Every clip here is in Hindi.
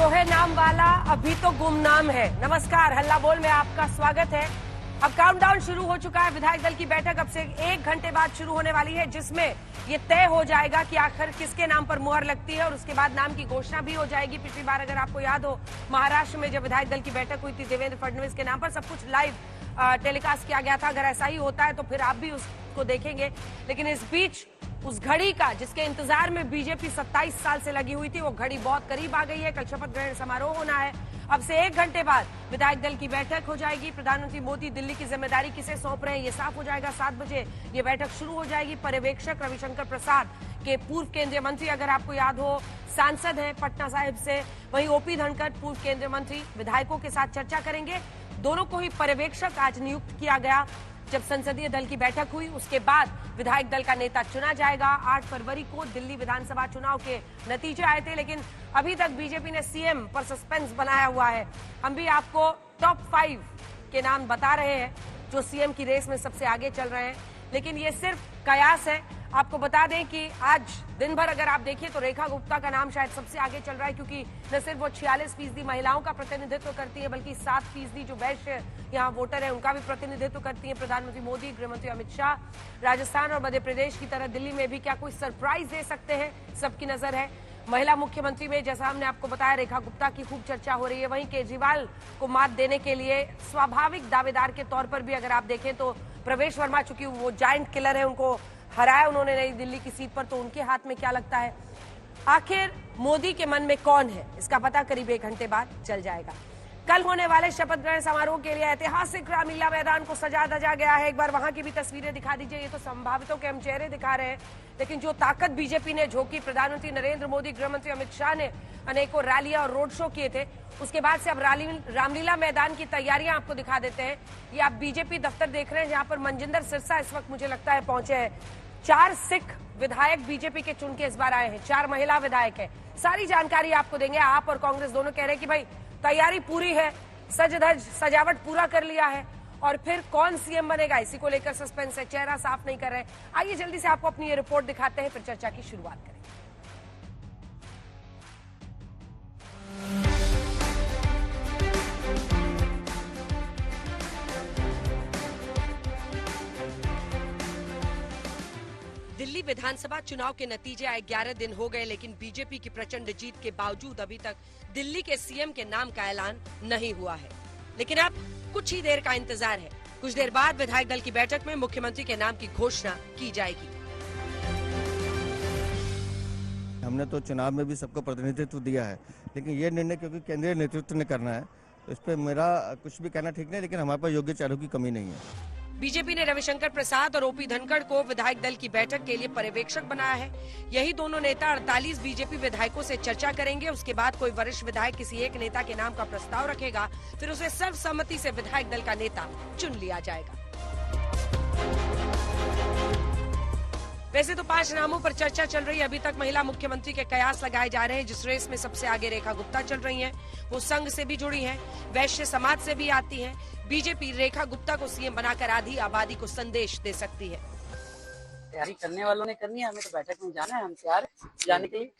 जो है नाम वाला अभी तो गुमनाम है। नमस्कार, हल्ला बोल में आपका स्वागत है। अब काउंटडाउन शुरू हो चुका है। विधायक दल की बैठक अब से 1 घंटे बाद शुरू होने वाली है, जिसमें ये तय हो जाएगा कि आखिर किसके नाम पर मुहर लगती है और उसके बाद नाम की घोषणा भी हो जाएगी। पिछली बार अगर आपको याद हो, महाराष्ट्र में जब विधायक दल की बैठक हुई थी, देवेंद्र फडणवीस के नाम पर सब कुछ लाइव टेलीकास्ट किया गया था। अगर ऐसा ही होता है तो फिर आप भी उसको देखेंगे। लेकिन इस बीच उस घड़ी का जिसके इंतजार में बीजेपी 27 साल से लगी हुई थी, वो घड़ी बहुत करीब आ गई है। कल शपथ ग्रहण समारोह होना है। अब से 1 घंटे बाद विधायक दल की बैठक हो जाएगी। प्रधानमंत्री मोदी दिल्ली की जिम्मेदारी किसे सौंप रहे हैं, ये साफ हो जाएगा। 7 बजे ये बैठक शुरू हो जाएगी। पर्यवेक्षक रविशंकर प्रसाद के पूर्व केंद्रीय मंत्री, अगर आपको याद हो, सांसद हैं पटना साहिब से। वहीं ओपी धनखड़ पूर्व केंद्रीय मंत्री विधायकों के साथ चर्चा करेंगे। दोनों को ही पर्यवेक्षक आज नियुक्त किया गया। जब संसदीय दल की बैठक हुई उसके बाद विधायक दल का नेता चुना जाएगा। 8 फरवरी को दिल्ली विधानसभा चुनाव के नतीजे आए थे, लेकिन अभी तक बीजेपी ने सीएम पर सस्पेंस बनाया हुआ है। हम भी आपको टॉप 5 के नाम बता रहे हैं जो सीएम की रेस में सबसे आगे चल रहे हैं, लेकिन ये सिर्फ कयास है। आपको बता दें कि आज दिन भर अगर आप देखिए तो रेखा गुप्ता का नाम शायद सबसे आगे चल रहा है, क्योंकि न सिर्फ वो 46% महिलाओं का प्रतिनिधित्व करती है, बल्कि 7% जो वैश्य यहाँ वोटर है उनका भी प्रतिनिधित्व करती है। प्रधानमंत्री मोदी, गृहमंत्री अमित शाह राजस्थान और मध्य प्रदेश की तरह दिल्ली में भी क्या कोई सरप्राइज दे सकते हैं, सबकी नजर है। महिला मुख्यमंत्री में जैसा हमने आपको बताया, रेखा गुप्ता की खूब चर्चा हो रही है। वहीं केजरीवाल को मात देने के लिए स्वाभाविक दावेदार के तौर पर भी अगर आप देखें तो प्रवेश वर्मा, चूंकि वो जायंट किलर है, उनको हराया उन्होंने नई दिल्ली की सीट पर, तो उनके हाथ में क्या लगता है। आखिर मोदी के मन में कौन है, इसका पता करीब 1 घंटे बाद चल जाएगा। कल होने वाले शपथ ग्रहण समारोह के लिए ऐतिहासिक रामलीला मैदान को सजा धजा गया है। एक बार वहां की भी तस्वीरें दिखा दीजिए। ये तो संभावितों के हम चेहरे दिखा रहे हैं, लेकिन जो ताकत बीजेपी ने झोंकी, प्रधानमंत्री नरेंद्र मोदी, गृहमंत्री अमित शाह ने अनेकों रैलियां और रोड शो किए थे, उसके बाद से अब रामलीला मैदान की तैयारियां आपको दिखा देते हैं। ये आप बीजेपी दफ्तर देख रहे हैं, जहां पर मनजिंदर सिरसा इस वक्त मुझे लगता है पहुंचे हैं। 4 सिख विधायक बीजेपी के चुन के इस बार आए हैं, 4 महिला विधायक है। सारी जानकारी आपको देंगे। आप और कांग्रेस दोनों कह रहे हैं कि भाई तैयारी पूरी है, सज धज सजावट पूरा कर लिया है, और फिर कौन सीएम बनेगा इसी को लेकर सस्पेंस है, चेहरा साफ नहीं कर रहे। आइए जल्दी से आपको अपनी ये रिपोर्ट दिखाते हैं, फिर चर्चा की शुरुआत करें। दिल्ली विधानसभा चुनाव के नतीजे आए 11 दिन हो गए, लेकिन बीजेपी की प्रचंड जीत के बावजूद अभी तक दिल्ली के सीएम के नाम का ऐलान नहीं हुआ है। लेकिन अब कुछ ही देर का इंतजार है। कुछ देर बाद विधायक दल की बैठक में मुख्यमंत्री के नाम की घोषणा की जाएगी। हमने तो चुनाव में भी सबको प्रतिनिधित्व दिया है, लेकिन ये निर्णय क्योंकि केंद्रीय नेतृत्व ने करना है, तो इस पर मेरा कुछ भी कहना ठीक नहीं, लेकिन हमारे पास योग्य चारों की कमी नहीं है। बीजेपी ने रविशंकर प्रसाद और ओपी धनखड़ को विधायक दल की बैठक के लिए पर्यवेक्षक बनाया है। यही दोनों नेता 48 बीजेपी विधायकों से चर्चा करेंगे। उसके बाद कोई वरिष्ठ विधायक किसी एक नेता के नाम का प्रस्ताव रखेगा, फिर उसे सर्वसम्मति से विधायक दल का नेता चुन लिया जाएगा। वैसे तो 5 नामों पर चर्चा चल रही है। अभी तक महिला मुख्यमंत्री के कयास लगाए जा रहे हैं। जिस रेस में सबसे आगे रेखा गुप्ता चल रही हैं, वो संघ से भी जुड़ी हैं, वैश्य समाज से भी आती हैं। बीजेपी रेखा गुप्ता को सीएम बनाकर आधी आबादी को संदेश दे सकती है। तैयारी करने वालों ने करनी है, हमें तो बैठक में जाना है, हम तैयार जाने के लिए।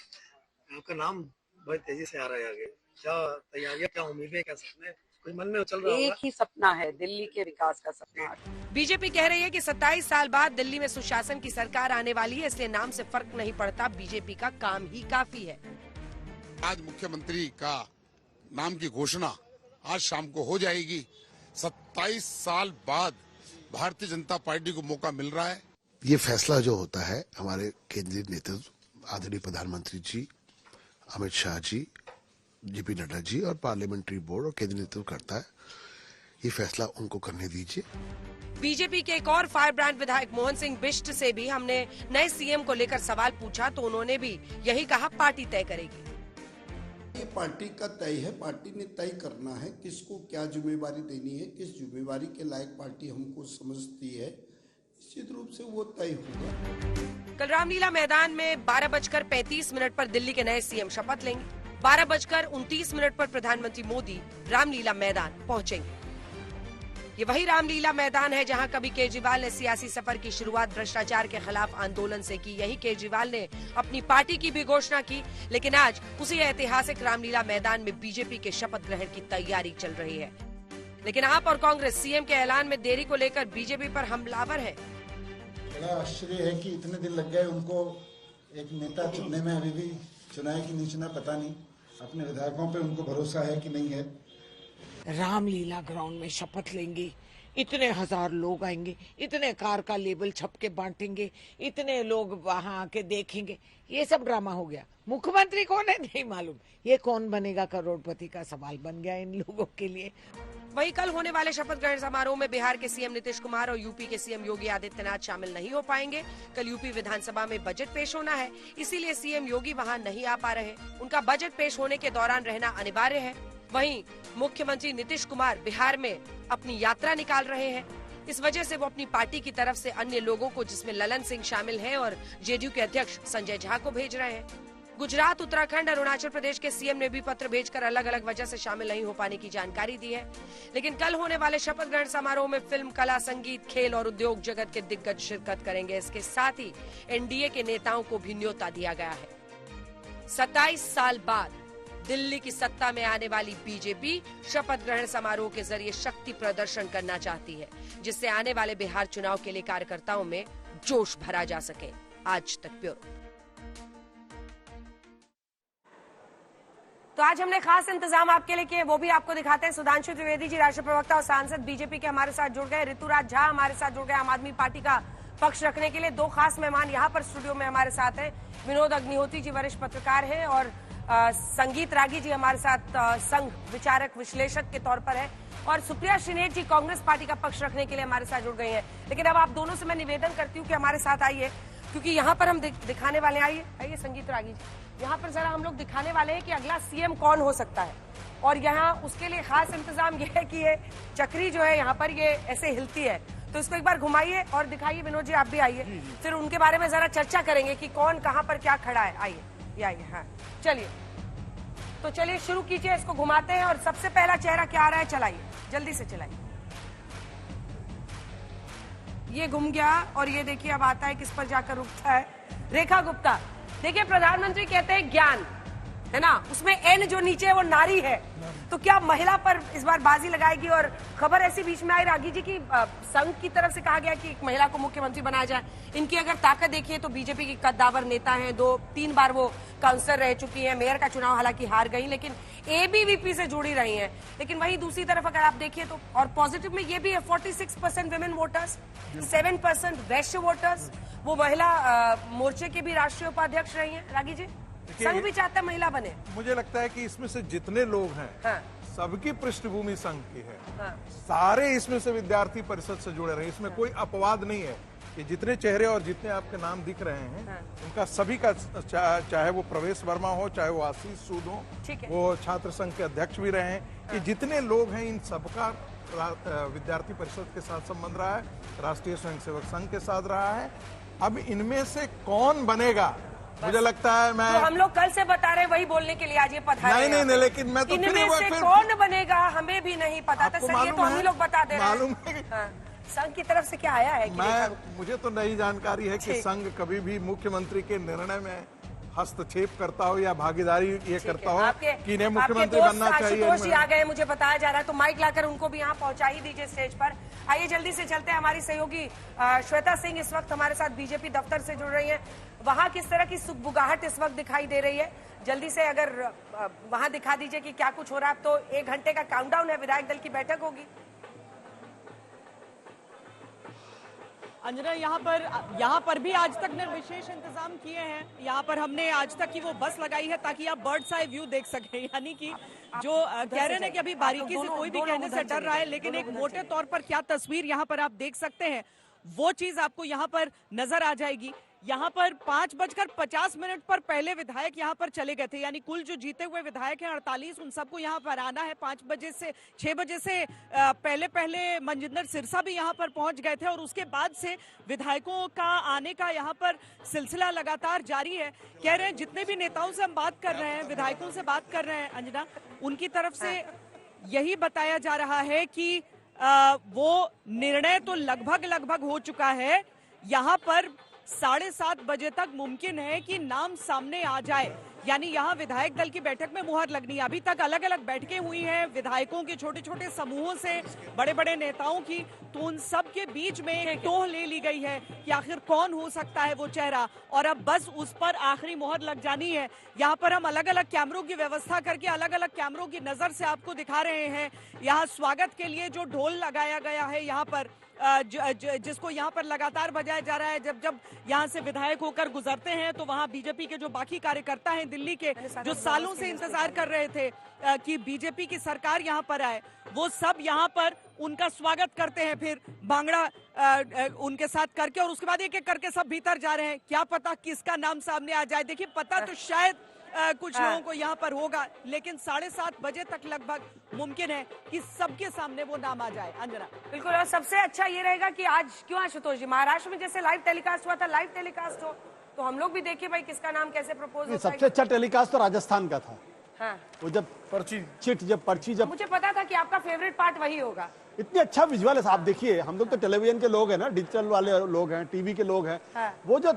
आपका नाम बहुत तेजी से आ रहा है आगे। क्या तैयारियां, क्या उम्मीदें, क्या सपने कोई मन में चल रहा होगा? एक ही सपना है, दिल्ली के विकास का सपना। बीजेपी कह रही है कि 27 साल बाद दिल्ली में सुशासन की सरकार आने वाली है, इसलिए नाम से फर्क नहीं पड़ता, बीजेपी का काम ही काफी है। आज मुख्यमंत्री का नाम की घोषणा आज शाम को हो जाएगी। 27 साल बाद भारतीय जनता पार्टी को मौका मिल रहा है। ये फैसला जो होता है हमारे केंद्रीय नेतृत्व आदरणीय प्रधानमंत्री जी, अमित शाह जी, जेपी नड्डा जी और पार्लियामेंट्री बोर्ड और केंद्रीय नेतृत्व करता है। ये फैसला उनको करने दीजिए। बीजेपी के एक और फायर ब्रांड विधायक मोहन सिंह बिष्ट से भी हमने नए सीएम को लेकर सवाल पूछा, तो उन्होंने भी यही कहा, पार्टी तय करेगी। ये पार्टी का तय है, पार्टी ने तय करना है किसको क्या जिम्मेवारी देनी है, किस जिम्मेवारी के लायक पार्टी हमको समझती है, निश्चित रूप से वो तय होगा। कल रामलीला मैदान में 12:35 पर दिल्ली के नए सीएम शपथ लेंगे। 12:29 पर प्रधानमंत्री मोदी रामलीला मैदान पहुंचेंगे। ये वही रामलीला मैदान है जहां कभी केजरीवाल ने सियासी सफर की शुरुआत भ्रष्टाचार के खिलाफ आंदोलन से की। यही केजरीवाल ने अपनी पार्टी की भी घोषणा की, लेकिन आज उसी ऐतिहासिक रामलीला मैदान में बीजेपी के शपथ ग्रहण की तैयारी चल रही है। लेकिन आप और कांग्रेस सीएम के ऐलान में देरी को लेकर बीजेपी पर हमलावर है। बड़ा आश्चर्य है कि इतने दिन लग गए उनको एक नेता चुनने में, अभी भी चुना है कि नहीं चुना पता नहीं। अपने विधायकों पे उनको भरोसा है कि नहीं है। रामलीला ग्राउंड में शपथ लेंगे, इतने हजार लोग आएंगे, इतने कार का लेबल छप के बांटेंगे, इतने लोग वहां आके देखेंगे, ये सब ड्रामा हो गया। मुख्यमंत्री कौन है नहीं मालूम, ये कौन बनेगा करोड़पति का सवाल बन गया इन लोगों के लिए। वहीं कल होने वाले शपथ ग्रहण समारोह में बिहार के सीएम नीतीश कुमार और यूपी के सीएम योगी आदित्यनाथ शामिल नहीं हो पाएंगे। कल यूपी विधानसभा में बजट पेश होना है, इसीलिए सीएम योगी वहां नहीं आ पा रहे। उनका बजट पेश होने के दौरान रहना अनिवार्य है। वहीं मुख्यमंत्री नीतीश कुमार बिहार में अपनी यात्रा निकाल रहे हैं। इस वजह से वो अपनी पार्टी की तरफ से अन्य लोगों को, जिसमें ललन सिंह शामिल हैं और जेडीयू के अध्यक्ष संजय झा को भेज रहे हैं। गुजरात, उत्तराखंड, अरुणाचल प्रदेश के सीएम ने भी पत्र भेजकर अलग अलग वजह से शामिल नहीं हो पाने की जानकारी दी है। लेकिन कल होने वाले शपथ ग्रहण समारोह में फिल्म, कला, संगीत, खेल और उद्योग जगत के दिग्गज शिरकत करेंगे। इसके साथ ही एनडीए के नेताओं को भी न्योता दिया गया है। 27 साल बाद दिल्ली की सत्ता में आने वाली बीजेपी शपथ ग्रहण समारोह के जरिए शक्ति प्रदर्शन करना चाहती है, जिससे आने वाले बिहार चुनाव के लिए कार्यकर्ताओं में जोश भरा जा सके। आज तक ब्यूरो। तो आज हमने खास इंतजाम आपके लिए किए, वो भी आपको दिखाते हैं। सुधांशु त्रिवेदी जी, राष्ट्रीय प्रवक्ता और सांसद बीजेपी के, हमारे साथ जुड़ गए। ऋतुराज झा हमारे साथ जुड़ गए आम आदमी पार्टी का पक्ष रखने के लिए। दो खास मेहमान यहाँ पर स्टूडियो में हमारे साथ हैं। विनोद अग्निहोत्री जी वरिष्ठ पत्रकार हैं और संगीत रागी जी हमारे साथ संघ विचारक विश्लेषक के तौर पर है, और सुप्रिया श्रीनेत जी कांग्रेस पार्टी का पक्ष रखने के लिए हमारे साथ जुड़ गई हैं। लेकिन अब आप दोनों से मैं निवेदन करती हूँ कि हमारे साथ आइए, क्योंकि यहाँ पर हम दिखाने वाले हैं। आइए संगीत रागी जी, यहाँ पर जरा हम लोग दिखाने वाले हैं कि अगला सीएम कौन हो सकता है। और यहाँ उसके लिए खास इंतजाम यह है कि ये चक्री जो है यहाँ पर ये ऐसे हिलती है, तो इसको एक बार घुमाइए और दिखाइए। विनोद जी आप भी आइए, फिर उनके बारे में जरा चर्चा करेंगे कि कौन कहाँ पर क्या खड़ा है। आइए ये आइए। हाँ चलिए, तो चलिए शुरू कीजिए, इसको घुमाते हैं। और सबसे पहला चेहरा क्या आ रहा है, चलाइए जल्दी से चलाइए। ये घूम गया और ये देखिए अब आता है किस पर जाकर रुकता है, रेखा गुप्ता। देखिए प्रधानमंत्री कहते हैं ज्ञान, है ना, उसमें एन जो नीचे है वो नारी है, तो क्या महिला पर इस बार बाजी लगाएगी? और खबर ऐसी बीच में आई रागी जी की संघ की तरफ से कहा गया कि एक महिला को मुख्यमंत्री बनाया जाए। इनकी अगर ताकत देखिए तो बीजेपी की कद्दावर नेता हैं, 2-3 बार वो काउंसलर रह चुकी हैं, मेयर का चुनाव हालांकि हार गई, लेकिन एबीवीपी से जुड़ी रही हैं। लेकिन वहीं दूसरी तरफ अगर आप देखिए तो और पॉजिटिव में ये भी है, 46% विमेन वोटर्स, 7% वैश्य वोटर्स। वो महिला मोर्चे के भी राष्ट्रीय उपाध्यक्ष रही हैं। रागी जी, संघ भी चाहता है महिला बने। मुझे लगता है कि इसमें से जितने लोग हैं, हाँ। सबकी पृष्ठभूमि संघ की है। हाँ। सारे इसमें से विद्यार्थी परिषद से जुड़े रहे, इसमें कोई अपवाद नहीं है कि जितने चेहरे और जितने आपके नाम दिख रहे हैं, हाँ। उनका सभी का, चाहे वो प्रवेश वर्मा हो, चाहे वो आशीष सूद हो, वो छात्र संघ के अध्यक्ष भी रहे हैं, कि जितने लोग हैं इन सबका विद्यार्थी परिषद के साथ संबंध रहा है, राष्ट्रीय स्वयंसेवक संघ के साथ रहा है। अब इनमें से कौन बनेगा, मुझे लगता है मैं, तो हम लोग कल से बता रहे हैं वही बोलने के लिए आज ये पधारे। नहीं, लेकिन मैं तो इनमें से कौन बनेगा हमें भी नहीं पता था सर, ये तो हम ही लोग बता दे रहे हैं। मालूम है हाँ। संघ की तरफ से क्या आया है? मुझे तो नई जानकारी है कि संघ कभी भी मुख्यमंत्री के निर्णय में हस्तक्षेप करता हो या भागीदारी ये करता हो कि इन्हें मुख्यमंत्री बनना चाहिए। आशुतोष आ गए मुझे बताया जा रहा है, तो माइक लाकर उनको भी यहाँ पहुंचा ही दीजिए स्टेज पर। आइए जल्दी से चलते हैं। हमारी सहयोगी श्वेता सिंह इस वक्त हमारे साथ बीजेपी दफ्तर से जुड़ रही है। वहाँ किस तरह की सुगबुगाहट इस वक्त दिखाई दे रही है, जल्दी से अगर वहाँ दिखा दीजिए कि क्या कुछ हो रहा है। तो 1 घंटे का काउंटडाउन है, विधायक दल की बैठक होगी। अंजना, यहाँ पर भी आज तक ने विशेष इंतजाम किए हैं। यहाँ पर हमने आज तक की वो बस लगाई है ताकि आप बर्ड्स आई व्यू देख सकें, यानी कि जो कह रहे हैं कि अभी बारीकी से कोई भी कहने से डर रहा है, लेकिन एक मोटे तौर पर क्या तस्वीर यहाँ पर आप देख सकते हैं, वो चीज आपको यहाँ पर नजर आ जाएगी। यहाँ पर 5:50 पर पहले विधायक यहाँ पर चले गए थे, यानी कुल जो जीते हुए विधायक हैं 48, उन सबको यहाँ पर आना है। 6 बजे से पहले मनजिंदर सिरसा भी यहाँ पर पहुंच गए थे, और उसके बाद से विधायकों का आने का यहाँ पर सिलसिला लगातार जारी है। कह रहे हैं जितने भी नेताओं से हम बात कर रहे हैं, विधायकों से बात कर रहे हैं अंजना, उनकी तरफ से यही बताया जा रहा है कि वो निर्णय तो लगभग हो चुका है। यहाँ पर 7:30 बजे तक मुमकिन है कि नाम सामने आ जाए, यानी यहाँ विधायक दल की बैठक में मुहर लगनी है। अभी तक अलग अलग बैठकें हुई हैं विधायकों के छोटे छोटे समूहों से, बड़े बड़े नेताओं की, तो उन सब के बीच में एक टोह ले ली गई है कि आखिर कौन हो सकता है वो चेहरा, और अब बस उस पर आखिरी मुहर लग जानी है। यहाँ पर हम अलग अलग कैमरों की व्यवस्था करके अलग अलग कैमरों की नजर से आपको दिखा रहे हैं। यहाँ स्वागत के लिए जो ढोल लगाया गया है यहाँ पर, जिसको यहाँ पर लगातार बजाया जा रहा है, जब जब यहाँ से विधायक होकर गुजरते हैं तो वहाँ बीजेपी के जो बाकी कार्यकर्ता हैं दिल्ली के, जो सालों से इंतजार कर रहे थे कि बीजेपी की सरकार यहाँ पर आए, वो सब यहाँ पर उनका स्वागत करते हैं। फिर भांगड़ा उनके साथ करके, और उसके बाद एक एक करके सब भीतर जा रहे हैं। क्या पता किसका नाम सामने आ जाए। देखिए, पता तो शायद कुछ लोगों को यहाँ पर होगा, लेकिन 7:30 बजे तक लगभग मुमकिन है कि सबके सामने वो नाम आ जाए। अंजना, बिल्कुल। और सबसे अच्छा ये रहेगा कि आज क्यों आशुतोष जी, महाराष्ट्र में जैसे लाइव टेलीकास्ट हुआ था, लाइव टेलीकास्ट हो तो हम लोग भी देखिए भाई किसका नाम कैसे प्रपोज होता है। सबसे अच्छा टेलीकास्ट तो राजस्थान का था। हाँ। वो जब पर्ची जब मुझे पता था कि आपका फेवरेट पार्ट वही होगा। इतनी अच्छा विजुअल है। आप देखिए, हम लोग तो टेलीविजन के लोग हैं ना, डिजिटल वाले लोग हैं, टीवी के लोग हैं। हाँ। वो जो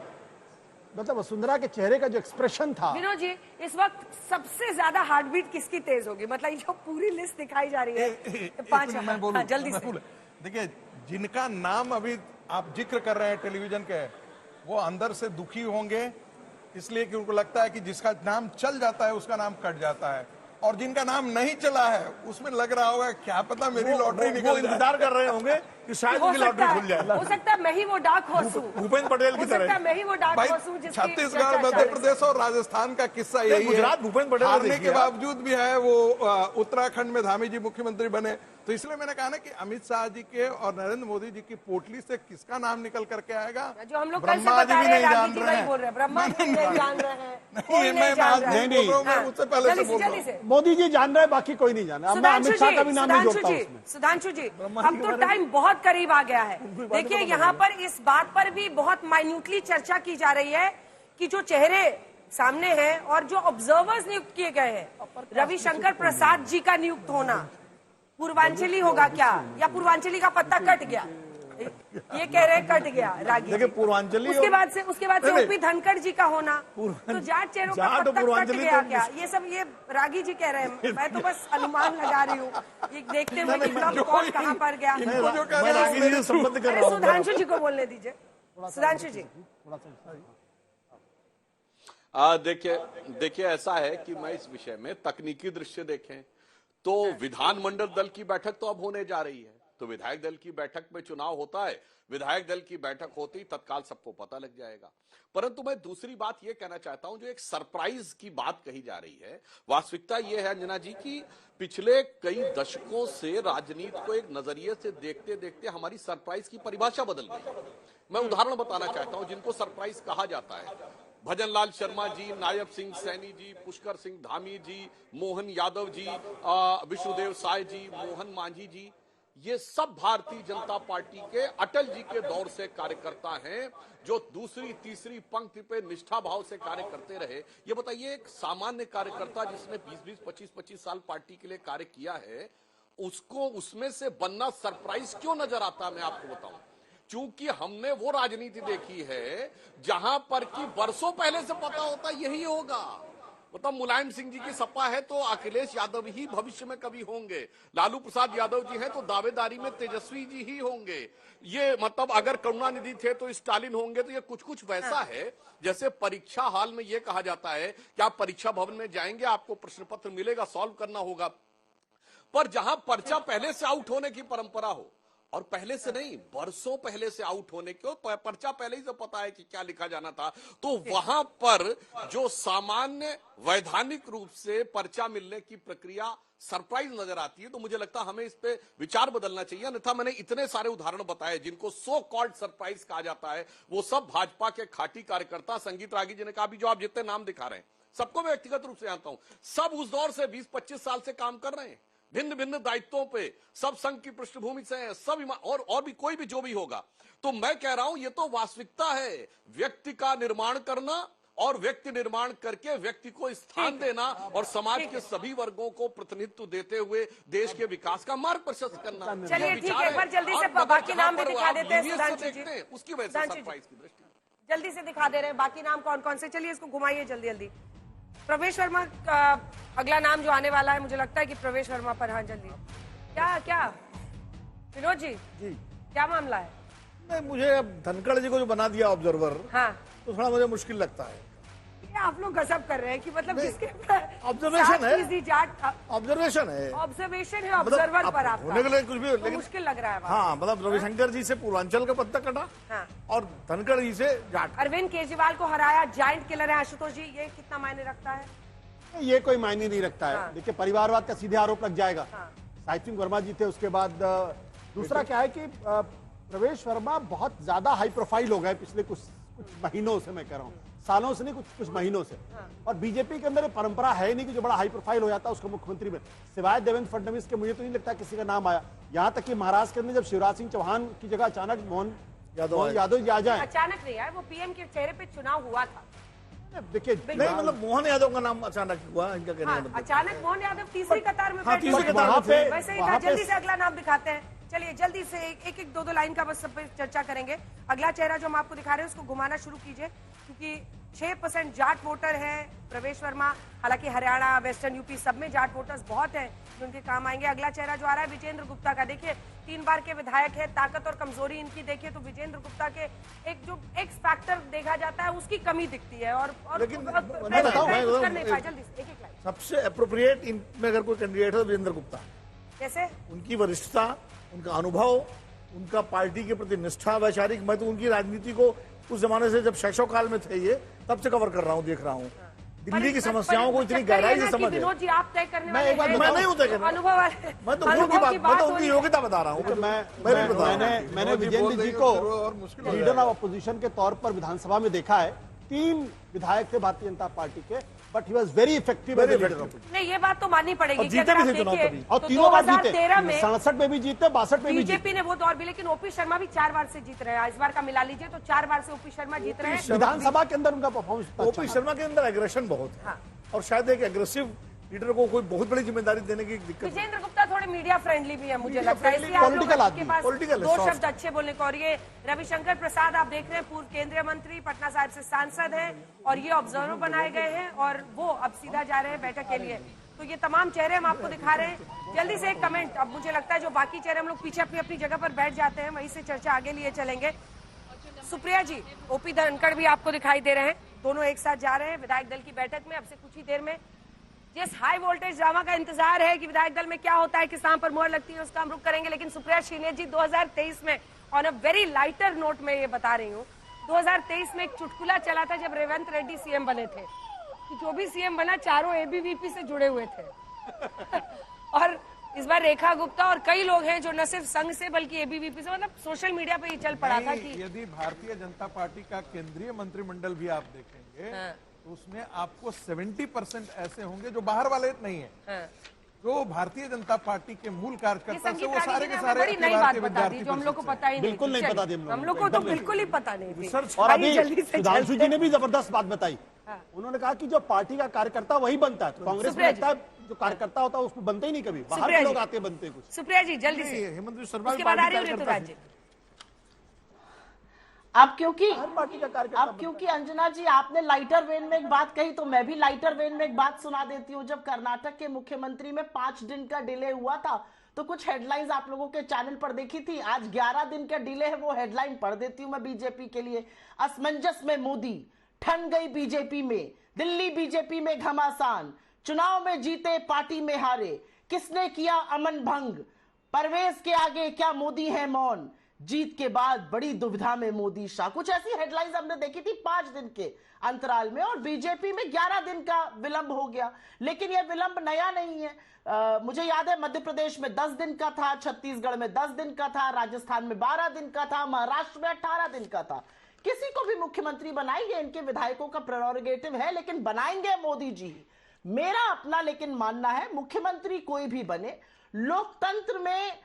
मतलब वसुंधरा के चेहरे का जो एक्सप्रेशन था। विनोद जी, इस वक्त सबसे ज्यादा हार्ट बीट किसकी तेज होगी? मतलब ये जो पूरी लिस्ट दिखाई जा रही है, 5 जल्दी से देखिए, जिनका नाम अभी आप जिक्र कर रहे हैं टेलीविजन के, वो अंदर से दुखी होंगे, इसलिए कि उनको लगता है कि जिसका नाम चल जाता है उसका नाम कट जाता है, और जिनका नाम नहीं चला है उसमें लग रहा होगा क्या पता मेरी लॉटरी निकल जाए। इंतजार कर रहे होंगे कि शायद उनकी लॉटरी खुल जाए। हो सकता है मैं ही वो डाक हॉर्स हूं, भूपेंद्र पटेल की तरह। मैं ही वो डाक हॉर्स हूं। छत्तीसगढ़, मध्य प्रदेश और राजस्थान का किस्सा यही है। गुजरात भूपेंद्र पटेल हारने के बावजूद भी है वो उत्तराखंड में धामी जी मुख्यमंत्री बने। तो इसलिए मैंने कहा ना कि अमित शाह जी के और नरेंद्र मोदी जी की पोटली से किसका नाम निकल करके आएगा, जो हम लोग ब्रह्मा जी भी नहीं जान रहे हैं। ब्रह्मा जी नहीं जान रहे हैं। मुझसे पहले से बोल रहा हूं। मोदी जी जान रहे हैं, बाकी कोई नहीं जाना। अमित शाह का भी नाम नहीं जोड़ता उसमें। सुधांशु जी, अब तो टाइम बहुत करीब आ गया है। देखिए, यहाँ पर इस बात पर भी बहुत माइन्यूटली चर्चा की जा रही है कि जो चेहरे सामने हैं और जो ऑब्जर्वर्स नियुक्त किए गए हैं, रविशंकर प्रसाद जी का नियुक्त होना पूर्वांचली होगा क्या, या पूर्वांचली का पत्ता कट गया? ये कह रहे हैं कट गया रागी। देखिए, पूर्वांचली उसके बाद से ओपी धनखड़ जी का होना, तो जाट चेहरों का पत्ता कट गया क्या? ये सब ये रागी जी कह रहे हैं। मैं तो बस अनुमान लगा रही हूँ, ये देखते हुए कि कब कौन कहाँ पर गया। सुधांशु जी को बोलने दीजिए। सुधांशु जी, देखिए ऐसा है कि मैं इस विषय में तकनीकी दृश्य देखें तो विधानमंडल दल की बैठक तो अब होने जा रही है, तो विधायक दल की बैठक में चुनाव होता है, विधायक दल की बैठक होती तत्काल सबको पता लग जाएगा। परंतु मैं दूसरी बात यह कहना चाहता हूं, जो एक सरप्राइज की बात कही जा रही है, वास्तविकता यह है अंजना जी कि पिछले कई दशकों से राजनीति को एक नजरिए से देखते देखते हमारी सरप्राइज की परिभाषा बदल गई। मैं उदाहरण बताना चाहता हूं जिनको सरप्राइज कहा जाता है। भजनलाल शर्मा जी, नायब सिंह सैनी जी, पुष्कर सिंह धामी जी, मोहन यादव जी, विष्णुदेव साय जी, मोहन मांझी जी, ये सब भारतीय जनता पार्टी के अटल जी के दौर से कार्यकर्ता हैं, जो दूसरी तीसरी पंक्ति पे निष्ठा भाव से कार्य करते रहे। ये बताइए, एक सामान्य कार्यकर्ता जिसने 20-20, 25-25 साल पार्टी के लिए कार्य किया है, उसको उसमें से बनना सरप्राइज क्यों नजर आता है? मैं आपको बताऊं, चूंकि हमने वो राजनीति देखी है जहां पर कि वर्षों पहले से पता होता यही होगा। मतलब मुलायम सिंह जी की सपा है तो अखिलेश यादव ही भविष्य में कभी होंगे, लालू प्रसाद यादव जी हैं तो दावेदारी में तेजस्वी जी ही होंगे, ये मतलब अगर करुणानिधि थे तो स्टालिन होंगे। तो ये कुछ वैसा है जैसे परीक्षा हॉल में ये कहा जाता है कि आप परीक्षा भवन में जाएंगे, आपको प्रश्न पत्र मिलेगा, सॉल्व करना होगा, पर जहां पर्चा पहले से आउट होने की परंपरा हो, और पहले से नहीं, बरसों पहले से आउट होने के, पर्चा पहले ही से पता है कि क्या लिखा जाना था, तो वहां पर जो सामान्य वैधानिक रूप से पर्चा मिलने की प्रक्रिया सरप्राइज नजर आती है। तो मुझे लगता है हमें इस पे विचार बदलना चाहिए। अन्यथा मैंने इतने सारे उदाहरण बताए जिनको सो कॉल्ड सरप्राइज कहा जाता है, वो सब भाजपा के खाटी कार्यकर्ता, संगीत रागी जी ने कहा, भी जो आप जितने नाम दिखा रहे हैं सबको मैं व्यक्तिगत रूप से जानता हूं, सब उस दौर से 20-25 साल से काम कर रहे हैं, भिन्न भिन्न दायित्वों पे, सब संघ की पृष्ठभूमि से हैं, सब और भी कोई भी जो भी होगा। तो मैं कह रहा हूं ये तो वास्तविकता है, व्यक्ति का निर्माण करना और व्यक्ति निर्माण करके व्यक्ति को स्थान देना और समाज के सभी वर्गों को प्रतिनिधित्व देते हुए देश के विकास का मार्ग प्रशस्त करना। चलिए ठीक है, एक बार जल्दी से बाकी नाम भी दिखा देते हैं सुधांशु जी। उसकी वजह से सरप्राइज की दृष्टि जल्दी से दिखा दे रहे हैं बाकी नाम कौन कौन से। चलिए इसको घुमाइए जल्दी जल्दी। प्रवेश वर्मा का अगला नाम जो आने वाला है, मुझे लगता है कि प्रवेश वर्मा पर। हाँ जल्दी। क्या विनोद जी क्या मामला है? नहीं, मुझे अब धनखड़ जी को जो बना दिया ऑब्जर्वर, हाँ, तो थोड़ा मुझे मुश्किल लगता है। ये आप लोग गजब कर रहे हैं कि मतलब जिसके ऑब्जर्वेशन है, ऑब्जर्वेशन है ऑब्जर्वर पर आपका होने के लिए कुछ भी, तो लेकिन मुश्किल लग रहा है। हाँ, मतलब रविशंकर जी से पूर्वांचल का पत्ता कटा, हाँ, और धनखड़ जी से जाट। अरविंद केजरीवाल को हराया, जाइंट किलर है आशुतोष जी, ये कितना मायने रखता है? ये कोई मायने नहीं रखता है। हाँ। देखिए, परिवारवाद का सीधे आरोप लग जाएगा। हाँ। साहित्य सिंह वर्मा जी थे, उसके बाद दूसरा क्या है कि प्रवेश वर्मा बहुत ज्यादा हाई प्रोफाइल हो गए पिछले कुछ महीनों से, मैं कह रहा हूँ सालों से नहीं, कुछ महीनों से। हाँ। और बीजेपी के अंदर परंपरा है नहीं कि जो बड़ा हाई प्रोफाइल हो जाता है उसको मुख्यमंत्री में, सिवाय देवेंद्र फडणवीस के मुझे तो नहीं लगता किसी का नाम आया। यहाँ तक कि महाराष्ट्र के अंदर जब शिवराज सिंह चौहान की जगह अचानक मोहन यादव जी आ जाए, अचानक नहीं आया, वो पीएम के चेहरे पे चुनाव हुआ था। देखिए नहीं, मतलब मोहन यादव का नाम अचानक हुआ, इनका कहने का मतलब। अचानक मोहन यादव तीसरी कतार में हाँ, बैठे तीसरी हुए। कतार में थे। वैसे ही था। जल्दी से अगला नाम दिखाते हैं। चलिए जल्दी से एक दो लाइन का बस सब पे चर्चा करेंगे। अगला चेहरा जो हम आपको दिखा रहे हैं उसको घुमाना शुरू कीजिए, क्योंकि 6% जाट वोटर है प्रवेश वर्मा। हालांकि हरियाणा, वेस्टर्न यूपी सब में जाट वोटर्स बहुत हैं जो उनके काम आएंगे। अगला चेहरा जो आ रहा है विजेंद्र गुप्ता का, देखिए 3 बार के विधायक है। ताकत और कमजोरी इनकी देखिए तो विजेंद्र गुप्ता के एक जो एक्स फैक्टर देखा जाता है उसकी कमी दिखती है। और लेकिन कर नहीं पाए। जल्दी से एक लाइन। सबसे अप्रोप्रिएट इनमें अगर कोई कैंडिडेट है तो वीरेंद्र गुप्ता। कैसे? उनकी वरिष्ठता, उनका अनुभव, उनका पार्टी के प्रति निष्ठा, वैचारिक, मैं तो उनकी राजनीति को उस जमाने से जब शैशव काल में थे ये, तब से कवर कर रहा हूँ, देख रहा हूँ। दिल्ली की समस्याओं को इतनी गहराई से समझ। विनोद जी आप तय करने वाले हैं। मैं नहीं होता करना, अनुभव वाले, मैं तो उनकी बात, मैं तो उनकी योग्यता बता रहा हूँ। मैंने विजेंद्र जी को लीडर ऑफ अपोजिशन के तौर पर विधानसभा में देखा है। 3 विधायक थे भारतीय जनता पार्टी के, but he was very effective as leader. नहीं, ये बात तो माननी पड़ेगी। और जीते भी थे चुनाव कभी, और तीनों बार जीते। 2013 में 67 में भी जीते, 62 में भी जीते। बीजेपी ने वो दौर भी, लेकिन ओपी शर्मा भी 4 बार से जीत रहे हैं। इस बार का मिला लीजिए तो 4 बार से ओपी शर्मा जीत रहे हैं विधानसभा के अंदर। उनका परफॉर्मेंस ओपी शर्मा के अंदर एग्रेशन बहुत है, और शायद एक एग्रेसिव लीडर को कोई बहुत बड़ी जिम्मेदारी देने की दिक्कत। विजेंद्र गुप्ता थोड़े मीडिया फ्रेंडली भी है, मुझे लगता है। इसलिए पॉलिटिकल आदमी, पॉलिटिकल 2 शब्द अच्छे बोलने को। और ये रविशंकर प्रसाद आप देख रहे हैं, पूर्व केंद्रीय मंत्री, पटना साहिब से सांसद हैं, और ये ऑब्जर्वर बनाए गए हैं, और वो अब सीधा जा रहे हैं बैठक के लिए। तो ये तमाम चेहरे हम आपको दिखा रहे हैं। जल्दी से एक कमेंट। अब मुझे लगता है जो बाकी चेहरे हम लोग पीछे अपनी अपनी जगह पर बैठ जाते हैं, वहीं से चर्चा आगे लिए चलेंगे। सुप्रिया जी, ओपी धनखड़ भी आपको दिखाई दे रहे हैं, दोनों एक साथ जा रहे हैं विधायक दल की बैठक में। अब से कुछ ही देर में जिस हाई वोल्टेज ड्रामा का इंतजार है कि विधायक दल में क्या होता है, किस नाम पर मोहर लगती है, उसका हम रुख करेंगे। लेकिन सुप्रिया श्रीनेत जी, 2023 में on a very lighter note में ये बता रही हूँ, 2023 में एक चुटकुला चला था जब रेवंत रेड्डी सीएम बने थे, कि जो भी सीएम बना चारों एबीवीपी से जुड़े हुए थे। और इस बार रेखा गुप्ता और कई लोग हैं जो न सिर्फ संघ से बल्कि एबीवीपी से, मतलब सोशल मीडिया पे ये चल पड़ा था कि यदि भारतीय जनता पार्टी का केंद्रीय मंत्रिमंडल भी आप देखेंगे, तो उसमें आपको 70% ऐसे होंगे जो बाहर वाले नहीं है। जो भारतीय जनता पार्टी के मूल कार्यकर्ता से वो सारे के सारे बड़ी नई बात बता दी जो हम लोग को पता ही नहीं, बिल्कुल नहीं पता थी हम लोग को, तो बिल्कुल ही पता नहीं थी। और अभी सुधांशु जी ने भी जबरदस्त बात बताई। उन्होंने कहा कि जो पार्टी का कार्यकर्ता वही बनता है, कांग्रेस में लगता है जो कार्यकर्ता होता है उसको बनते ही नहीं, कभी बाहर के लोग आते बनते कुछ। सुप्रिया जी जल्दी से, हेमंत शर्मा उसके बाद आ रही है ऋतुराज जी। अब क्योंकि अंजना जी आपने लाइटर वेन में एक बात कही, तो मैं भी लाइटर वेन में एक बात सुना देती हूँ। जब कर्नाटक के मुख्यमंत्री में 5 दिन का डिले हुआ था, तो कुछ हेडलाइंस आप लोगों के चैनल पर देखी थी। आज 11 दिन का डिले है, वो हेडलाइन पढ़ देती हूँ मैं बीजेपी के लिए। असमंजस में मोदी, ठन गई बीजेपी में, दिल्ली बीजेपी में घमासान, चुनाव में जीते पार्टी में हारे, किसने किया अमन भंग, परवेज के आगे क्या मोदी है मौन, जीत के बाद बड़ी दुविधा में मोदी शाह। कुछ ऐसी हेडलाइंस हमने देखी थी 5 दिन के अंतराल में, और बीजेपी में 11 दिन का विलंब हो गया। लेकिन यह विलंब नया नहीं है। मुझे याद है मध्य प्रदेश में 10 दिन का था, छत्तीसगढ़ में 10 दिन का था, राजस्थान में 12 दिन का था, महाराष्ट्र में 18 दिन का था। किसी को भी मुख्यमंत्री बनाएंगे, इनके विधायकों का प्रेरोगेटिव है, लेकिन बनाएंगे मोदी जी। मेरा अपना लेकिन मानना है, मुख्यमंत्री कोई भी बने, लोकतंत्र में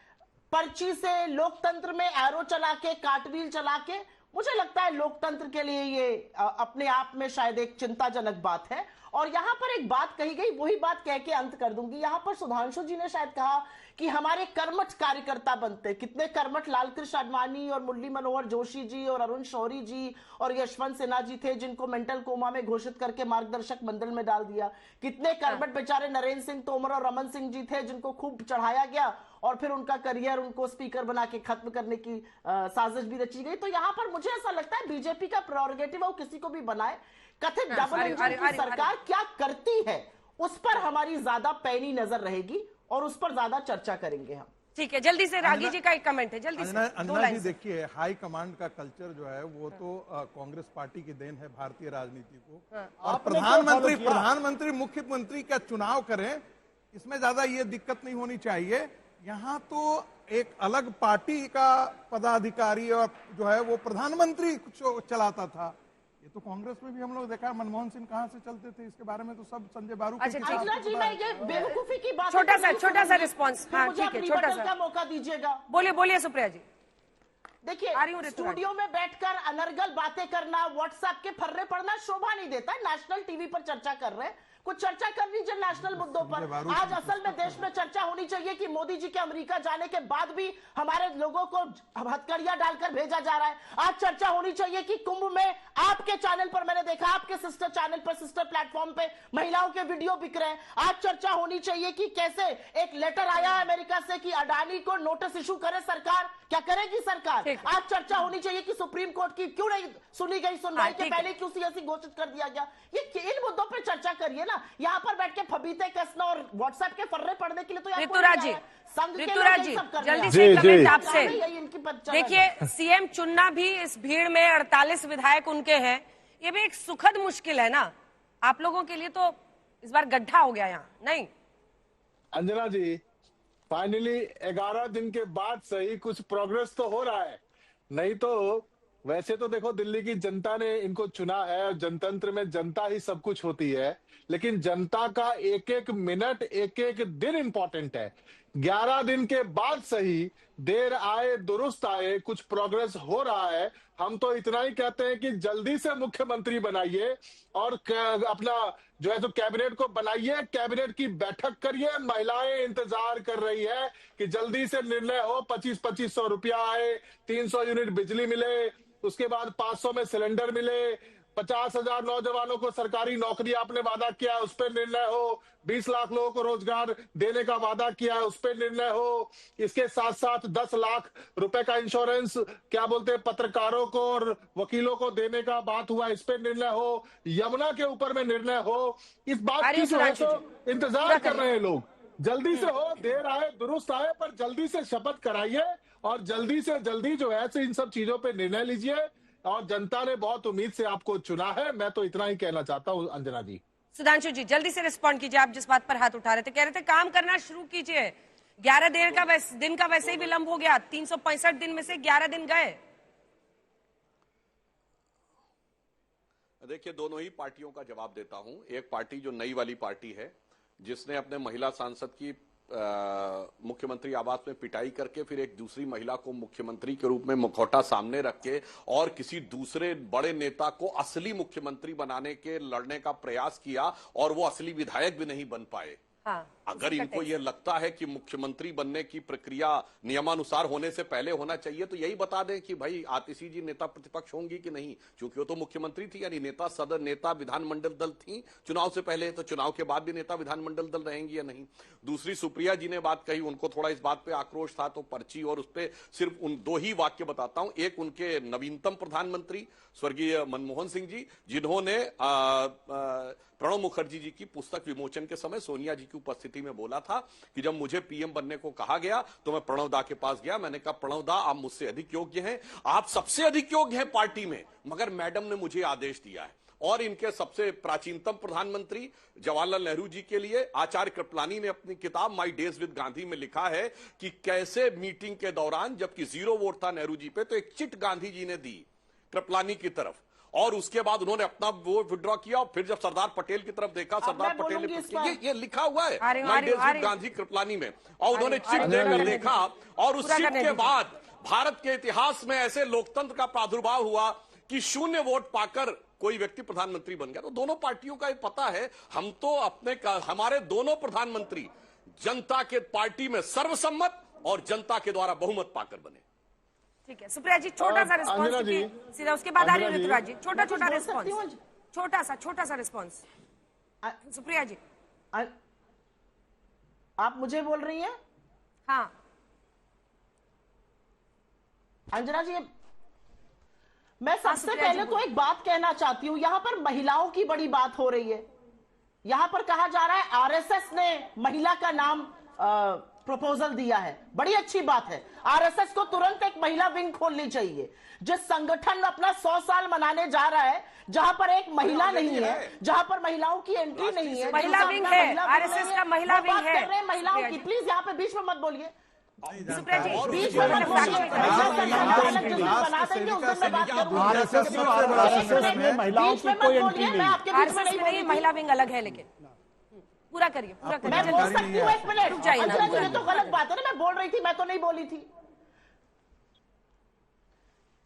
पर्ची से, लोकतंत्र में एरो चला के, कार्टव्हील चला के मुझे लगता है लोकतंत्र के लिए ये अपने आप में शायद एक चिंताजनक बात है। और यहां पर एक बात कही गई, वही बात कह के अंत कर दूंगी। यहां पर सुधांशु जी ने शायद कहा कि हमारे कर्मठ कार्यकर्ता बनते, कितने कर्मठ लालकृष्ण आडवाणी और मुरली मनोहर जोशी जी और अरुण शौरी जी और यशवंत सिन्हा जी थे, जिनको मेंटल कोमा में घोषित करके मार्गदर्शक मंडल में डाल दिया। कितने कर्मठ बेचारे नरेंद्र सिंह तोमर और रमन सिंह जी थे, जिनको खूब चढ़ाया गया और फिर उनका करियर उनको स्पीकर बना के खत्म करने की साजिश भी रची गई। तो यहाँ पर मुझे ऐसा लगता है बीजेपी का प्रेरोगेटिव वो किसी को भी बनाए, कथित डबल इंजन की सरकार क्या करती है उस पर हमारी ज्यादा पैनी नजर रहेगी और उस पर ज्यादा चर्चा करेंगे हम। ठीक है, जल्दी से रागी जी का एक कमेंट है, जल्दी से। अंजना जी देखिए, हाई कमांड का कल्चर जो है वो तो कांग्रेस पार्टी की देन है भारतीय राजनीति को। और प्रधानमंत्री मुख्यमंत्री का चुनाव करें, इसमें ज्यादा ये दिक्कत नहीं होनी चाहिए। यहाँ तो एक अलग पार्टी का पदाधिकारी और जो है वो प्रधानमंत्री चलाता था। ये तो कांग्रेस में भी हम लोग देखा, मनमोहन सिंह कहाँ से चलते थे, इसके बारे में तो सब संजय बारू। अच्छा जी, मैं ये बेवकूफी की बात, छोटा सा रिस्पॉन्स, हाँ ठीक है, छोटा सा मौका दीजिएगा। बोलिए सुप्रिया जी। देखिए, स्टूडियो में बैठकर अनर्गल बातें करना, व्हाट्सएप के फर्रे पढ़ना शोभा नहीं देता। नेशनल टीवी पर चर्चा कर रहे हैं, कुछ चर्चा कर लीजिए नेशनल मुद्दों पर। आज असल में देश में चर्चा होनी चाहिए कि मोदी जी के अमेरिका जाने के बाद भी हमारे लोगों को हथकड़ियां डालकर भेजा जा रहा है। आज चर्चा होनी चाहिए कि कुंभ में आपके चैनल पर मैंने देखा, आपके सिस्टर चैनल पर, सिस्टर प्लेटफॉर्म पे महिलाओं के वीडियो बिक रहे हैं। आज चर्चा होनी चाहिए कि कैसे एक लेटर आया है अमेरिका से कि अडानी को नोटिस इशू करे सरकार, क्या करेगी सरकार। आज चर्चा होनी चाहिए कि सुप्रीम कोर्ट की क्यों नहीं सुनी गई सुनवाई के पहले क्यों सीएसी घोषित कर दिया गया। ये इन मुद्दों पर चर्चा करिए ना, यहाँ पर बैठ के फबीते कसना और व्हाट्सएप के फर्रे पढ़ने के लिए तो ऋतुराज जी जल्दी से कमेंट आपसे। देखिए, सीएम चुनना भी इस भीड़ में 48 विधायक उनके हैं, ये भी एक सुखद मुश्किल है ना आप लोगों के लिए। तो इस बार गड्ढा हो गया यहाँ, नहीं अंजना जी? फाइनली 11 दिन के बाद सही कुछ प्रोग्रेस तो हो रहा है, नहीं तो वैसे तो देखो दिल्ली की जनता ने इनको चुना है और जनतंत्र में जनता ही सब कुछ होती है, लेकिन जनता का एक एक मिनट एक एक दिन इंपॉर्टेंट है। 11 दिन के बाद सही, देर आए दुरुस्त आए, कुछ प्रोग्रेस हो रहा है। हम तो इतना ही कहते हैं कि जल्दी से मुख्यमंत्री बनाइए और अपना जो है तो कैबिनेट को बनाइए, कैबिनेट की बैठक करिए। महिलाएं इंतजार कर रही है कि जल्दी से निर्णय हो, 25-2500 रुपया आए, 300 यूनिट बिजली मिले, उसके बाद 500 में सिलेंडर मिले, 50,000 नौजवानों को सरकारी नौकरी आपने वादा किया है उस पर निर्णय हो, 20 लाख लोगों को रोजगार देने का वादा किया है उस पर निर्णय हो। इसके साथ साथ 10 लाख रुपए का इंश्योरेंस क्या बोलते हैं पत्रकारों को और वकीलों को देने का बात हुआ, इस पर निर्णय हो। यमुना के ऊपर में निर्णय हो। इस बात की जो है तो इंतजार कर रहे हैं लोग, जल्दी से हो, देर आए दुरुस्त आए, पर जल्दी से शपथ कराइए और जल्दी से जल्दी जो है इन सब चीजों पे निर्णय लीजिए। और जनता ने बहुत उम्मीद से आपको चुना है, मैं तो इतना ही कहना चाहता हूँ। अंजना जी, सुधांशु जी जल्दी से रिस्पॉन्ड कीजिए। आप जिस बात पर हाथ उठा रहे थे, कह रहे थे काम करना शुरू कीजिए। 11 दिन का वैसे ही विलंब हो गया, 365 दिन में से 11 दिन गए। देखिए, दोनों ही पार्टियों का जवाब देता हूं। एक पार्टी जो नई वाली पार्टी है, जिसने अपने महिला सांसद की मुख्यमंत्री आवास में पिटाई करके फिर एक दूसरी महिला को मुख्यमंत्री के रूप में मुखौटा सामने रख के और किसी दूसरे बड़े नेता को असली मुख्यमंत्री बनाने के लड़ने का प्रयास किया और वो असली विधायक भी नहीं बन पाए। हाँ, अगर इनको ये लगता है कि मुख्यमंत्री बनने की प्रक्रिया नियमानुसार होने से पहले होना चाहिए तो यही बता दें कि भाई आतिशी जी नेता प्रतिपक्ष होंगी कि नहीं, क्योंकि वो तो मुख्यमंत्री थी, यानी नेता सदन नेता विधानमंडल दल थी चुनाव से पहले, तो चुनाव के बाद भी नेता विधानमंडल दल रहेंगी या नहीं। दूसरी सुप्रिया जी ने बात कही, उनको थोड़ा इस बात पे आक्रोश था, तो पर्ची और उस पर सिर्फ उन 2 ही वाक्य बताता हूं। एक उनके नवीनतम प्रधानमंत्री स्वर्गीय मनमोहन सिंह जी, जिन्होंने प्रणब मुखर्जी जी की पुस्तक विमोचन के समय सोनिया जी की उपस्थिति में बोला था कि जब मुझे पीएम बनने को कहा गया तो मैं प्रणब दा के पास गया, मैंने कहा प्रणब दा आप मुझसे अधिक योग्य हैं, आप सबसे अधिक योग्य हैं पार्टी में, मगर मैडम ने मुझे आदेश दिया है। और इनके सबसे प्राचीनतम प्रधानमंत्री जवाहरलाल नेहरू जी के लिए आचार्य कृपलानी ने अपनी किताब माई डेज विद गांधी में लिखा है कि कैसे मीटिंग के दौरान जबकि 0 वोट था नेहरू जी पे, तो एक चिट गांधी जी ने दी कृपलानी की तरफ और उसके बाद उन्होंने अपना वो विड्रॉ किया और फिर जब सरदार पटेल की तरफ देखा, सरदार पटेल ने ये लिखा हुआ है my days with Gandhi Kripalani में, और उन्होंने चिट देकर देखा और उस चिट के बाद भारत के इतिहास में ऐसे लोकतंत्र का प्रादुर्भाव हुआ कि 0 वोट पाकर कोई व्यक्ति प्रधानमंत्री बन गया। तो दोनों पार्टियों का ये पता है, हम तो हमारे दोनों प्रधानमंत्री जनता के पार्टी में सर्वसम्मत और जनता के द्वारा बहुमत पाकर बने। ठीक है सुप्रिया जी, छोटा सा रिस्पॉन्स सीधा, उसके बाद आ रही है ऋतुराज जी। छोटा रिस्पॉन्स, छोटा सा रिस्पॉन्स। सुप्रिया जी, आप मुझे बोल रही हैं? हाँ अंजना जी, मैं सबसे पहले तो एक बात कहना चाहती हूं, यहां पर महिलाओं की बड़ी बात हो रही है। यहां पर कहा जा रहा है आरएसएस ने महिला का नाम प्रपोजल दिया है, बड़ी अच्छी बात है। आरएसएस को तुरंत एक महिला विंग खोलनी चाहिए। जिस संगठन अपना 100 साल मनाने जा रहा है, जहां पर एक महिला नहीं है, जहां पर महिलाओं की एंट्री नहीं है, महिला विंग है, आरएसएस का महिला विंग है। महिलाओं की प्लीज यहाँ पे बीच में मत बोलिए, सुप्रिया जी बीच में मत बोलिए। आरएसएस में महिलाओं की कोई एंट्री नहीं। आरएसएस में नहीं, महिला विंग अलग है। लेकिन पूरा करिए, पूरा करिए। मैं बोल सकती हूँ, एक मिनट रुक जाइए ना, ये तो गलत बात है ना। मैं बोल रही थी, मैं तो नहीं बोली थी।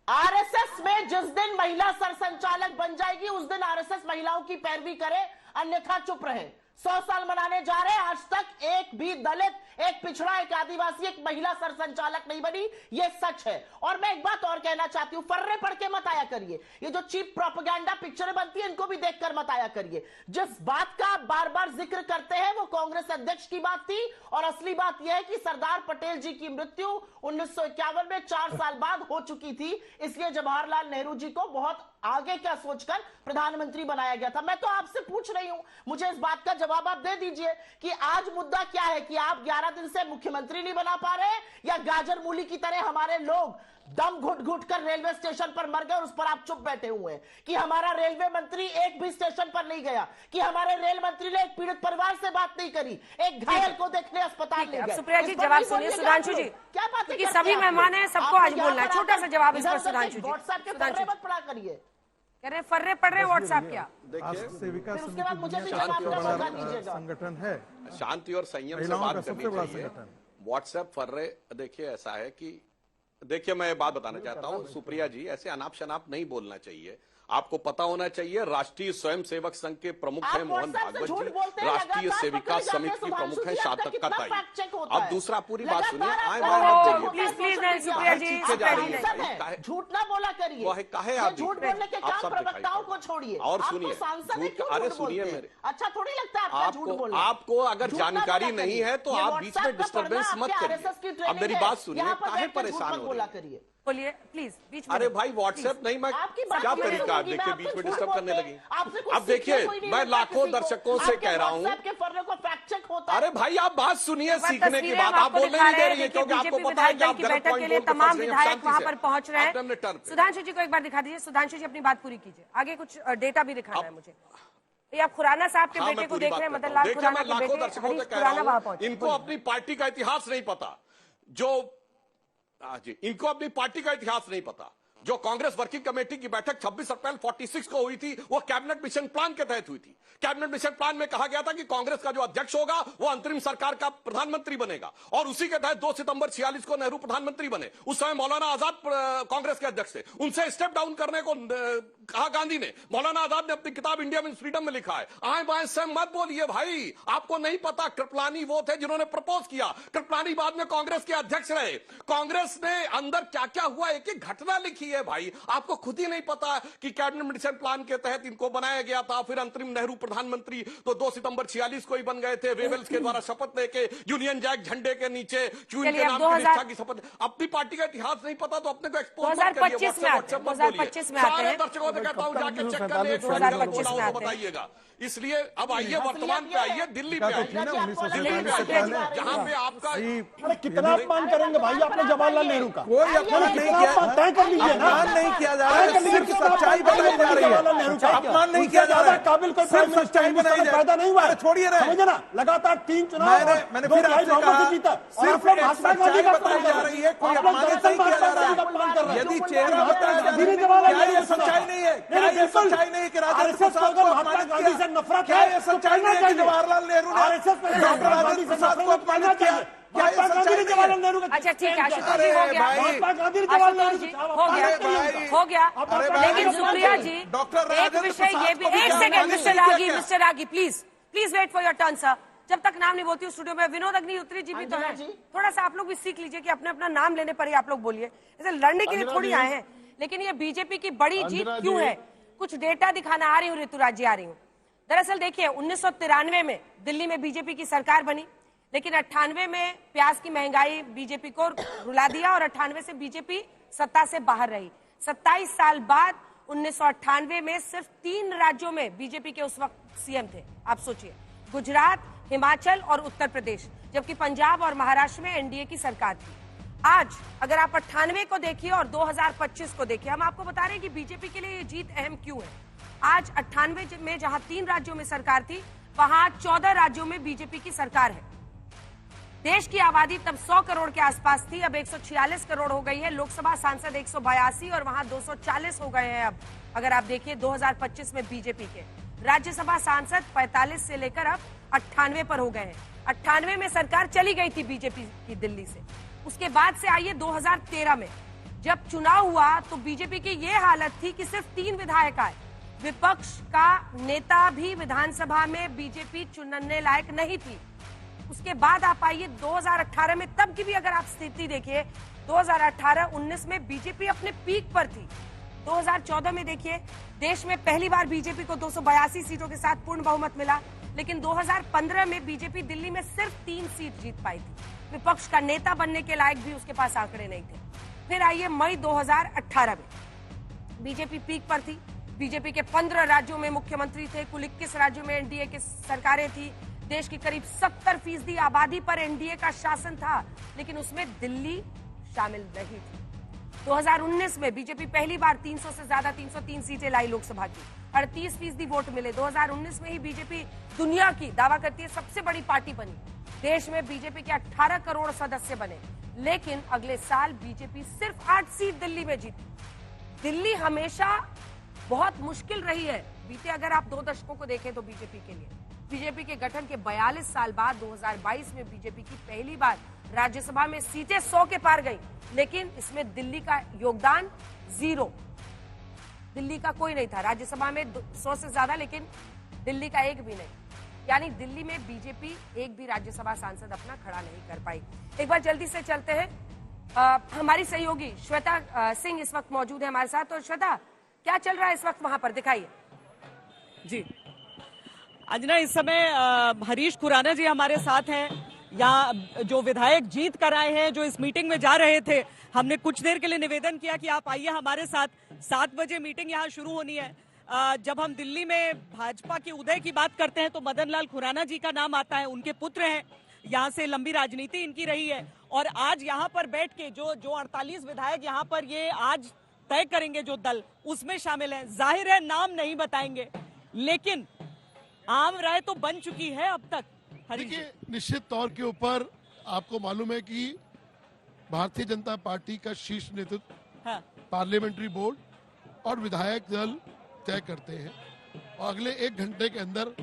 आरएसएस में जिस दिन महिला सरसंचालक बन जाएगी, उस दिन आरएसएस महिलाओं की पैरवी करे, अन्यथा चुप रहे। 100 साल मनाने जा रहे हैं, आज तक एक भी दलित, एक पिछड़ा, एक आदिवासी, एक महिला सरसंचालक नहीं बनी, ये सच है। और मैं एक बात और कहना चाहती हूं, फर्रे पढ़ के मत आया करिए। ये जो चीप प्रोपेगेंडा पिक्चरें बनती है, इनको भी देखकर मत आया करिए। जिस बात का आप बार बार जिक्र करते हैं, वो कांग्रेस अध्यक्ष की बात थी। और असली बात यह है कि सरदार पटेल जी की मृत्यु 1951 में 4 साल बाद हो चुकी थी, इसलिए जवाहरलाल नेहरू जी को बहुत आगे क्या सोचकर प्रधानमंत्री बनाया गया था। मैं तो आपसे पूछ रही हूं, मुझे इस बात का जवाब आप दे दीजिए कि आज मुद्दा क्या है कि आप 11 दिन से मुख्यमंत्री नहीं बना पा रहे, या गाजर मूली की तरह हमारे लोग दम घुट घुट कर रेलवे स्टेशन पर मर गए और उस पर आप चुप बैठे हुए हैं कि हमारा रेलवे मंत्री एक भी स्टेशन पर नहीं गया, कि हमारे रेल मंत्री ने एक पीड़ित परिवार से बात नहीं करी, एक घायल को देखने अस्पताल ले गए। सुप्रिया जी जवाब सुनिए। सुधांशु जी, क्या बात है, सभी मेहमान हैं, सबको आज बोलना है। छोटा सा जवाब इस पर सुधांशु जी। व्हाट्सएप के फर्रे मत पढ़ा करिए, कह रहे फर्रे पढ़ रहे व्हाट्सएप क्या। सेविका उसके बाद मुझे भी जवाब का मौका दीजिएगा। संगठन है, शांति और संयम से बात करनी चाहिए। व्हाट्सएप फर्रे, देखिए ऐसा है कि देखिए मैं बात बताना चाहता हूं सुप्रिया जी, ऐसे अनाप शनाप नहीं बोलना चाहिए। आपको पता होना चाहिए राष्ट्रीय स्वयंसेवक संघ के प्रमुख हैं मोहन भागवत जी, राष्ट्रीय सेविका समिति की प्रमुख हैं शातक्का ताई। अब दूसरा पूरी बात सुनिए, झूठ ना बोला करिए, झूठ बोलने के काम प्रवक्ताओं को छोड़िए और सुनिए। अरे सुनिए मेरे, अच्छा थोड़ी लगता है आपका झूठ बोलना। आपको अगर जानकारी नहीं है तो आप बीच में डिस्टर्बेंस मत करिए। अब मेरी बात सुनिए, काहे परेशान हो रही है, बोलिए प्लीज बीच में। अरे भाई व्हाट्सएप नहीं, मैं क्या तरीका देखिए बीच में डिस्टर्ब करने लगी। अब देखिए मैं लाखों दर्शकों से कह रहा हूँ, अरे भाई आप बात सुनिए, सीखने की बात आप बोलने नहीं दे रही है, क्योंकि आपको पता है कि आप गलत पॉइंट बोल तमाम विधायक वहां पर पहुंच रहे हैं। सुधांशु जी को एक बार दिखा दीजिए। सुधांशु जी अपनी बात पूरी कीजिए, आगे कुछ डेटा भी दिखाना है मुझे। ये आप खुराना साहब के बेटे को देख रहे हैं, मदन लाल खुराना के बेटे हरीश खुराना वहां पहुंचे। इनको अपनी पार्टी का इतिहास नहीं पता, जी इनको अपनी पार्टी का इतिहास नहीं पता। जो कांग्रेस वर्किंग कमेटी की बैठक 26 अप्रैल 46 को हुई थी, वो कैबिनेट मिशन प्लान के तहत हुई थी। कैबिनेट मिशन प्लान में कहा गया था कि कांग्रेस का जो अध्यक्ष होगा वो अंतरिम सरकार का प्रधानमंत्री बनेगा, और उसी के तहत 2 सितंबर 46 को नेहरू प्रधानमंत्री बने। उस समय मौलाना आजाद कांग्रेस के अध्यक्ष थे, उनसे स्टेप डाउन करने को कहा गांधी ने। मौलाना आजाद ने अपनी किताब इंडिया मीन्स फ्रीडम में लिखा है। आए बाएं से मत बोलिए भाई, आपको नहीं पता कृपलानी वो थे जिन्होंने प्रपोज किया। कृपलानी बाद में कांग्रेस के अध्यक्ष रहे। कांग्रेस ने अंदर क्या क्या हुआ एक एक घटना लिखी है भाई, आपको खुद ही नहीं पता कि कैबिनेट मिशन प्लान के तहत इनको बनाया गया था। फिर अंतरिम नेहरू प्रधानमंत्री तो 2 सितंबर 46 को ही बन गए थे, वेवेल्स के द्वारा शपथ लेके यूनियन जैक झंडे के नीचे च्यूइंग के नाम की निष्ठा की शपथ। अपनी पार्टी का इतिहास नहीं पता तो अपने को एक्सपोज मत करिए। 2025 में आते हैं, दर्शकों से कहता हूं जाके चेक कर ले, 2025 में बताइएगा। इसलिए अब आइए वर्तमान पे आइए, दिल्ली पे आइए, जहां पे आपका अरे कितना अपमान करेंगे भाई आपने जवाहरलाल नेहरू का। कोई अपमान नहीं किया, तय कर लीजिए ना, अपमान नहीं किया जा रहा है, सिर्फ सच्चाई बताई जा रही है। अपमान नहीं किया जा रहा है, काबिल कोई सिर्फ सच्चाई बनाई जा रही है। पैदा नहीं हुआ, छोड़िए ना, समझे ना, लगातार 3 चुनाव मैंने फिर आपसे कहा सिर्फ सच्चाई बताई जा रही है, कोई अपमानित नहीं किया जा रहा है। यदि चेहरा बताया जा रहा है, क्या ये सच्चाई नहीं है? क्या ये सच्चाई नहीं है कि राजेंद्र प्रसाद को अपमानित किया? नफरत क्या ये सच्चाई नहीं है कि जवाहरलाल नेहरू ने डॉक्टर राजेंद्र प्रसाद को अपमानित किया? महात्मा गांधी ने जवाहरलाल नेहरू का अच्छा ठीक है आशुतोष जी हो गया, महात्मा गांधी ने जवाहरलाल आशुतोष जी नेहरू हो गया, लेकिन सुप्रिया जी एक विषय ये भी, एक second mister Ragi please wait for your turn sir. जब तक नाम नहीं बोलती स्टूडियो में विनोद अग्निहोत्री जी भी तो है, थोड़ा सा आप लोग भी सीख लीजिए कि अपने अपना नाम लेने पर ही आप लोग बोलिए, ऐसे लड़ने के लिए थोड़ी आए हैं। लेकिन ये बीजेपी की बड़ी जीत क्यों है, कुछ डेटा दिखाना। आ रही हूँ ऋतुराज जी, आ रही हूँ। दरअसल देखिए 1993 में दिल्ली में बीजेपी की सरकार बनी, लेकिन 98 में प्याज की महंगाई बीजेपी को रुला दिया और 98 से बीजेपी सत्ता से बाहर रही। 27 साल बाद 1998 में सिर्फ 3 राज्यों में बीजेपी के उस वक्त सीएम थे, आप सोचिए, गुजरात, हिमाचल और उत्तर प्रदेश, जबकि पंजाब और महाराष्ट्र में एनडीए की सरकार थी। आज अगर आप 98 को देखिए और 2025 को देखिए, हम आपको बता रहे हैं कि बीजेपी के लिए ये जीत अहम क्यों है। आज 98 में जहां 3 राज्यों में सरकार थी, वहां 14 राज्यों में बीजेपी की सरकार है। देश की आबादी तब 100 करोड़ के आसपास थी, अब 146 करोड़ हो गई है। लोकसभा सांसद 182 और वहां 240 हो गए हैं अब, अगर आप देखिए 2025 में बीजेपी के। राज्यसभा सांसद 45 से लेकर अब 98 पर हो गए हैं। 98 में सरकार चली गई थी बीजेपी की दिल्ली से। उसके बाद से आइए 2013 में जब चुनाव हुआ तो बीजेपी की ये हालत थी कि सिर्फ 3 विधायक आए, विपक्ष का नेता भी विधानसभा में बीजेपी चुनने लायक नहीं थी। उसके बाद आप आइए 2018 में, तब की भी अगर आप स्थिति देखिए 2018-19 में बीजेपी अपने पीक पर थी। 2014 में देखिए देश में पहली बार बीजेपी को 282 सीटों के साथ पूर्ण बहुमत मिला, लेकिन 2015 में बीजेपी दिल्ली में सिर्फ 3 सीट जीत पाई थी। विपक्ष का नेता बनने के लायक भी उसके पास आंकड़े नहीं थे। फिर आइए मई 2018 में बीजेपी पीक पर थी। बीजेपी के 15 राज्यों में मुख्यमंत्री थे, कुल 21 राज्यों में एनडीए की सरकारें थी। देश की करीब 70% आबादी पर एनडीए का शासन था, लेकिन उसमें दिल्ली शामिल नहीं थी। 2019 में बीजेपी पहली बार 300 से ज्यादा 303 सीटें लाई लोकसभा की, 38% वोट मिले। 2019 में ही बीजेपी दुनिया की दावा करती है सबसे बड़ी पार्टी बनी। देश में बीजेपी के 18 करोड़ सदस्य बने, लेकिन अगले साल बीजेपी सिर्फ 8 सीट दिल्ली में जीती। दिल्ली हमेशा बहुत मुश्किल रही है बीते, अगर आप 2 दशकों को देखें तो बीजेपी के लिए। बीजेपी के गठन के 42 साल बाद 2022 में बीजेपी की पहली बार राज्यसभा में सीटें 100 के पार गई, लेकिन इसमें दिल्ली का योगदान 0। दिल्ली का कोई नहीं था राज्यसभा में 100 से ज्यादा, लेकिन दिल्ली का एक भी नहीं। यानी दिल्ली में बीजेपी एक भी राज्यसभा सांसद अपना खड़ा नहीं कर पाई। एक बार जल्दी से चलते हैं, हमारी सहयोगी श्वेता सिंह इस वक्त मौजूद है हमारे साथ। और श्वेता, क्या चल रहा है इस वक्त वहां पर, दिखाइए। जी अंजना, इस समय हरीश खुराना जी हमारे साथ हैं। यहाँ जो विधायक जीत कर आए हैं, जो इस मीटिंग में जा रहे थे, हमने कुछ देर के लिए निवेदन किया कि आप आइए हमारे साथ। 7 बजे मीटिंग यहाँ शुरू होनी है। जब हम दिल्ली में भाजपा के उदय की बात करते हैं तो मदन लाल खुराना जी का नाम आता है। उनके पुत्र हैं, यहाँ से लंबी राजनीति इनकी रही है। और आज यहाँ पर बैठ के जो 48 विधायक यहाँ पर ये आज तय करेंगे जो दल, उसमें शामिल है। जाहिर है नाम नहीं बताएंगे, लेकिन आम राय तो बन चुकी है अब तक। देखिए, निश्चित तौर के ऊपर आपको मालूम है कि भारतीय जनता पार्टी का शीर्ष नेतृत्व, पार्लियामेंट्री बोर्ड और विधायक दल तय करते हैं। और अगले 1 घंटे के अंदर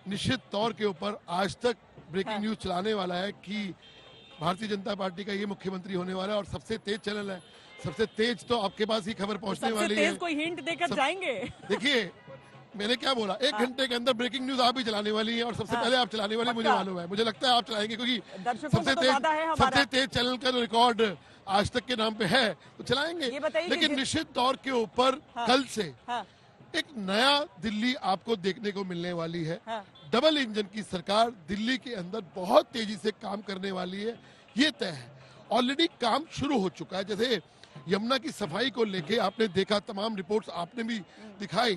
निश्चित तौर के ऊपर आज तक ब्रेकिंग न्यूज चलाने वाला है कि भारतीय जनता पार्टी का ये मुख्यमंत्री होने वाला है। और सबसे तेज चैनल है, सबसे तेज तो आपके पास ही खबर पहुंचने वाली है। कोई हिंट देकर जाएंगे। देखिए, मैंने क्या बोला, 1 घंटे के अंदर ब्रेकिंग न्यूज आप ही चलाने वाली है और सबसे पहले आप चलाने वाली, मुझे मालूम है। मुझे लगता है आप चलाएंगे, क्योंकि सबसे तेज चैनल का रिकॉर्ड आज तक के नाम पे है, तो चलाएंगे। लेकिन निश्चित तौर के ऊपर कल से एक नया दिल्ली आपको देखने को मिलने वाली है। डबल इंजन की सरकार दिल्ली के अंदर बहुत तेजी से काम करने वाली है, ये तय है। ऑलरेडी काम शुरू हो चुका है। जैसे यमुना की सफाई को लेके आपने देखा, तमाम रिपोर्ट्स आपने भी दिखाई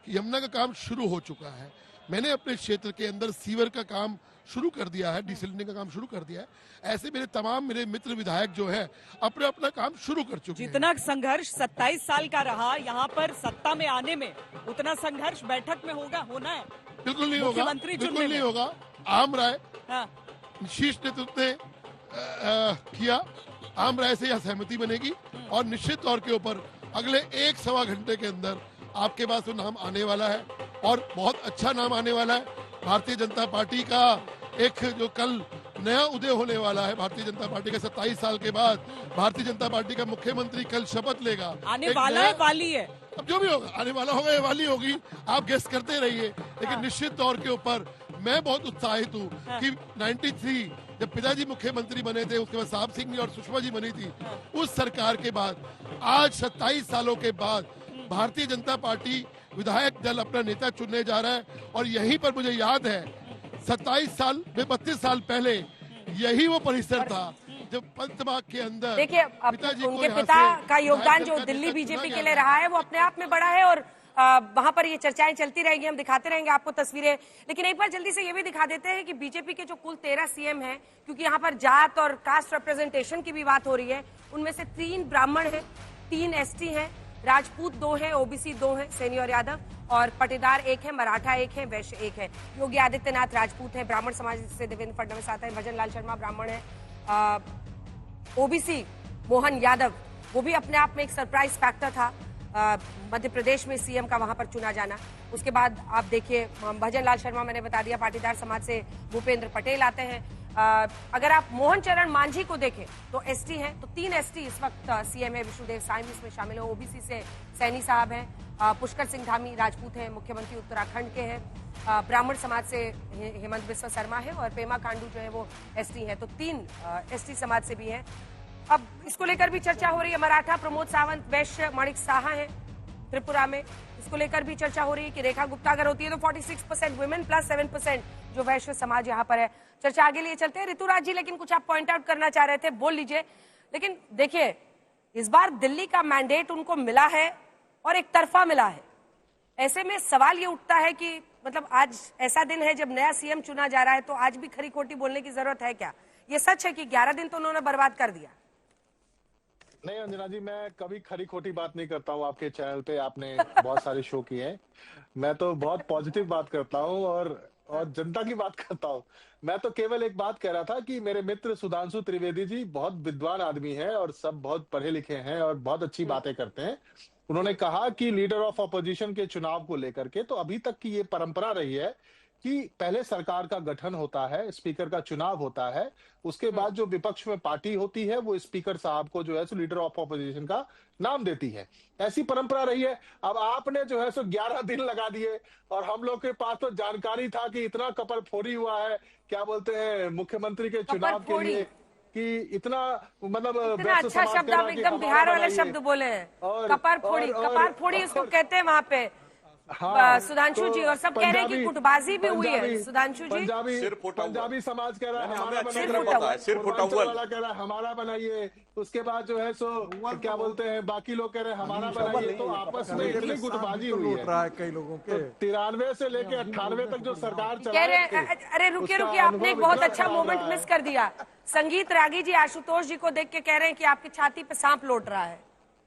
कि यमुना का काम शुरू हो चुका है। मैंने अपने क्षेत्र के अंदर सीवर का काम शुरू कर दिया है, डिसलिनिंग का काम शुरू कर दिया है। ऐसे मेरे मित्र विधायक जो है अपना अपना काम शुरू कर चुके हैं। जितना संघर्ष 27 साल का रहा यहाँ पर सत्ता में आने में, उतना संघर्ष बैठक में होना है? बिल्कुल नहीं होगा, बिल्कुल नहीं होगा। आम राय शीर्ष नेतृत्व ने किया, आम राय से यह सहमति बनेगी और निश्चित तौर के ऊपर अगले 1-1.25 घंटे के अंदर आपके पास वो नाम आने वाला है और बहुत अच्छा नाम आने वाला है। भारतीय जनता पार्टी का एक जो कल नया उदय होने वाला है भारतीय जनता पार्टी का। 27 साल के बाद भारतीय जनता पार्टी का मुख्यमंत्री कल शपथ लेगा। आने वाला है, वाली है, अब जो भी होगा, आने वाला होगा या वाली होगी, आप गेस करते रहिए। लेकिन निश्चित तौर के ऊपर मैं बहुत उत्साहित हूँ कि 93 जब पिताजी मुख्यमंत्री बने थे, उसके बाद साहब सिंह जी और सुषमा जी बनी थी, उस सरकार के बाद आज 27 सालों के बाद भारतीय जनता पार्टी विधायक दल अपना नेता चुनने जा रहा है। और यहीं पर मुझे याद है 27 साल में 32 साल पहले यही वो परिसर था जब पंचबाग के अंदर देखिए उनके पिता का योगदान जो दिल्ली बीजेपी के लिए रहा है वो अपने आप में बड़ा है और वहां पर ये चर्चाएं चलती रहेंगी, हम दिखाते रहेंगे आपको तस्वीरें। लेकिन एक बार जल्दी से ये भी दिखा देते हैं कि बीजेपी के जो कुल 13 सीएम हैं, क्योंकि यहाँ पर जात और कास्ट रिप्रेजेंटेशन की भी बात हो रही है, उनमें से 3 ब्राह्मण हैं, 3 एसटी हैं, राजपूत 2 हैं, ओबीसी 2 हैं, सैनी और यादव, और पटीदार 1 है, मराठा 1 है, वैश्य 1 है। योगी आदित्यनाथ राजपूत है, ब्राह्मण समाज से देवेंद्र फडणवीस आता है, भजन लाल शर्मा ब्राह्मण है, ओबीसी मोहन यादव, वो भी अपने आप में एक सरप्राइज फैक्टर था मध्य प्रदेश में सीएम का वहां पर चुना जाना। उसके बाद आप देखिए भजन लाल शर्मा, मैंने बता दिया, पाटीदार समाज से भूपेंद्र पटेल आते हैं। अगर आप मोहन चरण मांझी को देखें तो एसटी हैं, तो 3 एसटी इस वक्त सीएम है, विष्णुदेव साय इसमें शामिल है, ओबीसी से सैनी साहब हैं, पुष्कर सिंह धामी राजपूत हैं, मुख्यमंत्री उत्तराखंड के हैं, ब्राह्मण समाज से हेमंत बिस्वा शर्मा है और पेमा खांडू जो है वो एसटी है, तो 3 एसटी समाज से भी हैं। अब इसको लेकर भी चर्चा हो रही है, मराठा प्रमोद सावंत, वैश्य माणिक साहा है त्रिपुरा में, इसको लेकर भी चर्चा हो रही है कि रेखा गुप्ता अगर होती है तो 46% वुमेन प्लस 7% जो वैश्य समाज यहाँ पर है। चर्चा आगे लिए चलते हैं। ऋतुराज जी, लेकिन कुछ आप पॉइंट आउट करना चाह रहे थे, बोल लीजिए। लेकिन देखिए इस बार दिल्ली का मैंडेट उनको मिला है और एक तरफा मिला है, ऐसे में सवाल ये उठता है कि मतलब आज ऐसा दिन है जब नया सीएम चुना जा रहा है, तो आज भी खरी खोटी बोलने की जरूरत है क्या? ये सच है कि 11 दिन तो उन्होंने बर्बाद कर दिया? नहीं अंजना जी, मैं कभी खरी खोटी बात नहीं करता हूँ। आपके चैनल पे आपने बहुत सारे शो किए हैं, मैं तो बहुत पॉजिटिव बात करता हूँ और जनता की बात करता हूँ। मैं तो केवल एक बात कह रहा था कि मेरे मित्र सुधांशु त्रिवेदी जी बहुत विद्वान आदमी हैं और सब बहुत पढ़े लिखे हैं और बहुत अच्छी बातें करते हैं। उन्होंने कहा कि लीडर ऑफ अपोजिशन के चुनाव को लेकर के तो अभी तक की ये परंपरा रही है कि पहले सरकार का गठन होता है, स्पीकर का चुनाव होता है, उसके बाद जो विपक्ष में पार्टी होती है वो स्पीकर साहब को जो है सो लीडर ऑफ ऑपोजिशन का नाम देती है। ऐसी परंपरा रही है। अब आपने जो है सो 11 दिन लगा दिए और हम लोग के पास तो जानकारी था कि इतना कपल फोड़ी हुआ है, क्या बोलते हैं, मुख्यमंत्री के चुनाव के लिए, कि इतना मतलब इतना अच्छा शब्द आप एकदम बिहार वाले शब्द बोले हैं, कपार फोड़ी उसको कहते हैं वहाँ पे। हाँ, सुधांशु जी, और सब कह रहे हैं कि गुटबाजी भी हुई है। सुधांशु जी, पंजाबी समाज कह रहा है हमारा बनाइए, उसके बाद जो है सो क्या बोलते हैं, बाकी लोग कह रहे हैं हमारा बनाइए। तो आपस में इतनी गुटबाजी हुई है कई लोगों के। 93 से लेके 98 तक जो सरकार कह रहे हैं। अरे रुकिए, आपने एक बहुत अच्छा मोमेंट मिस कर दिया। संगीत रागी जी आशुतोष जी को देख के कह रहे हैं कि आपकी छाती पे सांप लौट रहा है,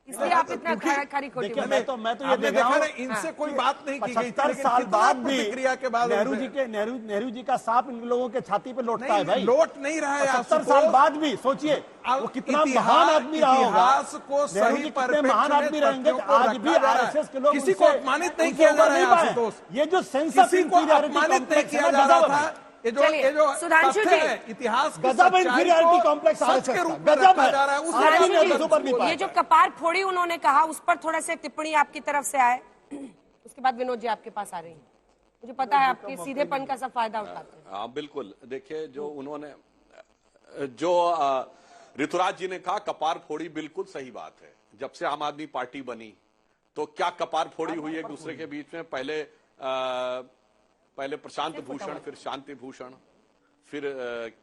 इसलिए आप इतना खरी खोटी। मैं तो ये देख रहा हूं, इनसे कोई बात नहीं की गई। 75 साल बाद भी प्रतिक्रिया के बाद नेहरू जी का सांप इन लोगों के छाती पे लौटता है भाई, लौट नहीं रहा है। 70 साल बाद भी सोचिए वो कितना महान आदमी रहा होगा। इतिहास को सही पर महान आदमी रहेंगे, आज भी आरएसएस के लोग किसी को अपमानित नहीं किया जा रहा है। ये जो सेंस ऑफ इंफीरियरिटी अपमानित नहीं किया जा रहा था। ये जो सुधांशु जी, इतिहास गजब इंफीरियरिटी कॉम्प्लेक्स के रूप में रखा जा रहा है। ये जो कपार फोड़ी उन्होंने कहा, उस पर थोड़ा से टिप्पणी आपकी तरफ से आए, उसके बाद विनोद जी आपके पास आ रही हैं। मुझे पता है आपके सीधेपन का सब फायदा उठाते हैं। हाँ बिल्कुल, देखिए जो उन्होंने ऋतुराज जी ने कहा कपार फोड़ी, बिल्कुल सही बात है। जब से आम आदमी पार्टी बनी तो क्या कपार फोड़ी हुई एक दूसरे के बीच में। पहले प्रशांत भूषण, फिर शांति भूषण, फिर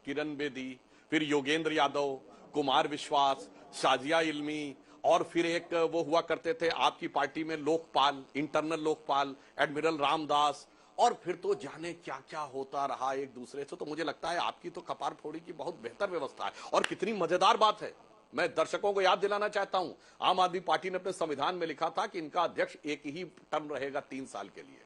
किरण बेदी, फिर योगेंद्र यादव, कुमार विश्वास, शाजिया इल्मी, और फिर एक वो हुआ करते थे आपकी पार्टी में लोकपाल, इंटरनल लोकपाल, एडमिरल रामदास, और फिर तो जाने क्या क्या होता रहा एक दूसरे से। तो मुझे लगता है आपकी तो कपार फोड़ी की बहुत बेहतर व्यवस्था है। और कितनी मजेदार बात है, मैं दर्शकों को याद दिलाना चाहता हूं, आम आदमी पार्टी ने अपने संविधान में लिखा था कि इनका अध्यक्ष एक ही टर्म रहेगा 3 साल के लिए,